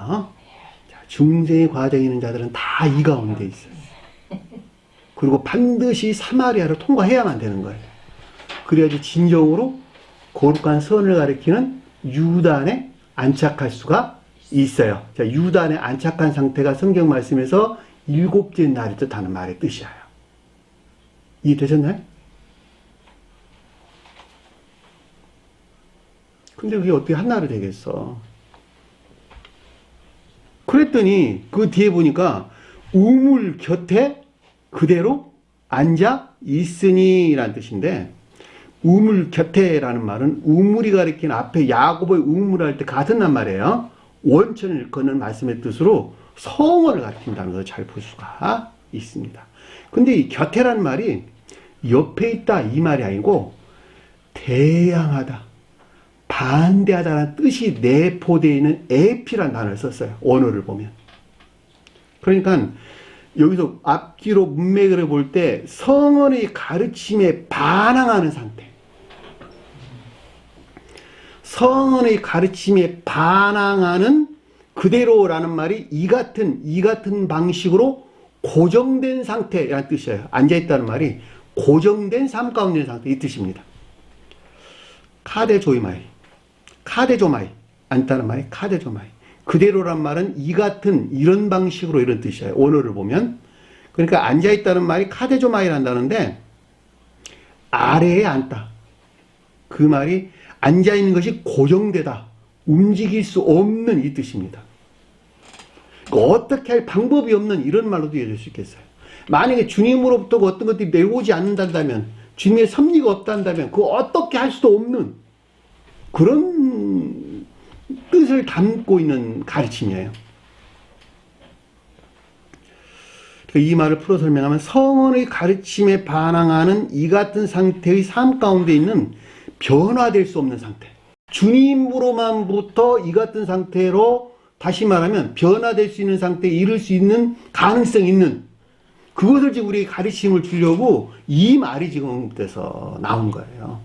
자, 중생의 과정에 있는 자들은 다 이 가운데 있어요. 그리고 반드시 사마리아를 통과해야만 되는 거예요. 그래야지 진정으로 거룩한 선을 가리키는 유단에 안착할 수가 있어요. 자, 유단에 안착한 상태가 성경 말씀에서 일곱째 날을 뜻하는 말의 뜻이에요. 이해되셨나요? 근데 그게 어떻게 한나라로 되겠어? 그랬더니 그 뒤에 보니까 우물 곁에 그대로 앉아 있으니 라는 뜻인데, 우물 곁에라는 말은 우물이 가리키는 앞에 야곱의 우물할 때 같은 말이에요. 원천을 일컫는 말씀의 뜻으로 성원을 가리킨다는 것을 잘 볼 수가 있습니다. 근데 이 곁에라는 말이 옆에 있다 이 말이 아니고 대항하다, 반대하다라는 뜻이 내포되어 있는 에피라는 단어를 썼어요. 원어를 보면. 그러니까 여기서 앞뒤로 문맥을 볼 때 성언의 가르침에 반항하는 상태, 성언의 가르침에 반항하는 그대로라는 말이 이 같은 방식으로 고정된 상태라는 뜻이에요. 앉아있다는 말이 고정된 삶 가운데 있는 상태, 이 뜻입니다. 카데조이마이, 앉다는 말이 카데조마이. 그대로란 말은 이런 방식으로 이런 뜻이에요. 원어를 보면. 그러니까 앉아있다는 말이 카데조마이란다는데, 아래에 앉다. 그 말이 앉아있는 것이 고정되다, 움직일 수 없는 이 뜻입니다. 어떻게 할 방법이 없는 이런 말로도 이해될 수 있겠어요. 만약에 주님으로부터 어떤 것들이 내려오지 않는다면, 주님의 섭리가 없다면 그거 어떻게 할 수도 없는 그런 뜻을 담고 있는 가르침이에요. 이 말을 풀어 설명하면 성언의 가르침에 반항하는 이 같은 상태의 삶 가운데 있는 변화될 수 없는 상태. 주님으로만부터 이 같은 상태로, 다시 말하면 변화될 수 있는 상태에 이를 수 있는 가능성이 있는, 그것을 지금 우리에게 가르침을 주려고 이 말이 지금 돼서 나온 거예요.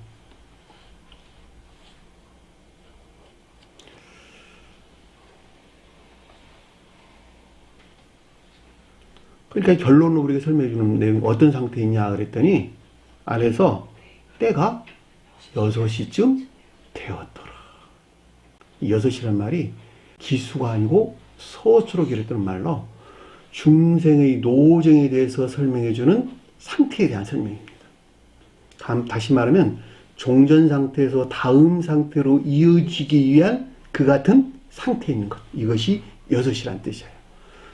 그러니까 결론으로 우리가 설명해 주는 내용이 어떤 상태에 있냐 그랬더니, 안에서 때가 6시쯤 되었더라. 이 6시란 말이 기수가 아니고 서술로 기록되는 말로 중생의 노정에 대해서 설명해 주는 상태에 대한 설명입니다. 다시 말하면 종전 상태에서 다음 상태로 이어지기 위한 그 같은 상태에 있는 것, 이것이 6시란 뜻이에요.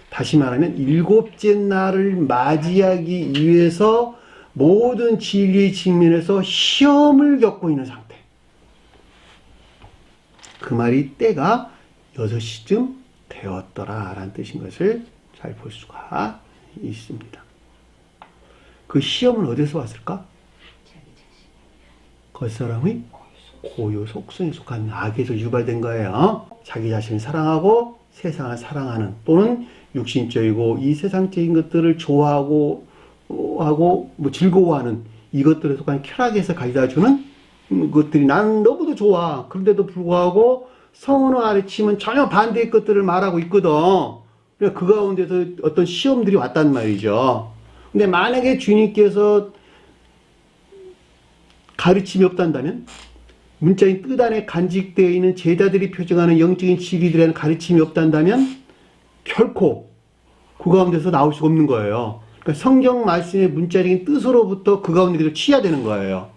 다시 말하면 7째 날을 맞이하기 위해서 모든 진리의 측면에서 시험을 겪고 있는 상태. 그 말이 때가 6시쯤 되었더라 라는 뜻인 것을 잘 볼 수가 있습니다. 그 시험은 어디서 왔을까? 겉사람의 고요 속성에 속한 악에서 유발된 거예요. 자기 자신을 사랑하고 세상을 사랑하는, 또는 육신적이고 이 세상적인 것들을 좋아하고 즐거워하는 이것들에 속한 쾌락에서 가져다 주는 것들이 나는 너무도 좋아. 그런데도 불구하고 성언의 가르침은 전혀 반대의 것들을 말하고 있거든. 그러니까 그 가운데서 어떤 시험들이 왔단 말이죠. 근데 만약에 주님께서 가르침이 없단다면, 문자인 뜻 안에 간직되어 있는 제자들이 표정하는 영적인 진리들에 대한 가르침이 없단다면 결코 그 가운데서 나올 수가 없는 거예요. 그러니까 성경 말씀의 문자적인 뜻으로부터 그 가운데 취해야 되는 거예요.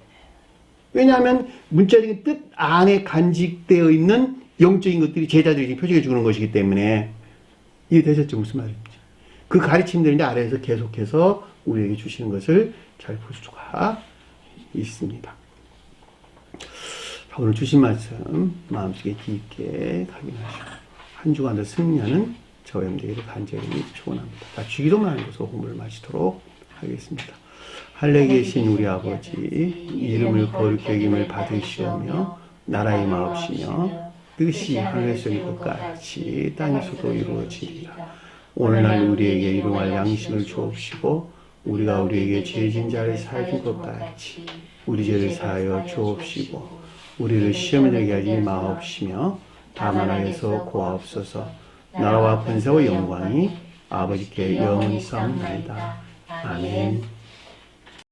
왜냐하면 문자적인 뜻 안에 간직되어 있는 영적인 것들이 제자들이 표적해 주는 것이기 때문에. 이해되셨죠? 무슨 말인지. 그 가르침들이 이제 아래에서 계속해서 우리에게 주시는 것을 잘 볼 수가 있습니다. 오늘 주신 말씀 마음속에 깊게 각인하시고 한 주간도 승리하는 저와 여러분들에게 간절히 축원합니다. 자, 주기도만 하는 것으로 호흡을 마치도록 하겠습니다. 하늘에 계신 우리 아버지, 이름을 거룩히 여김을 받으시오며 나라의 마옵시며 뜻이 하늘에서 이룬 것 같이 땅에서도 이루어지리라. 오늘날 우리에게 일용할 양식을 주옵시고 우리가 우리에게 죄진 자를 사해준 것 같이 우리 죄를 사하여 주옵시고 우리를 시험에 들게 하지 마옵시며 다만 하에서 고하옵소서. 나라와 권세와 영광이 아버지께 영원히 싸움나이다. 아멘.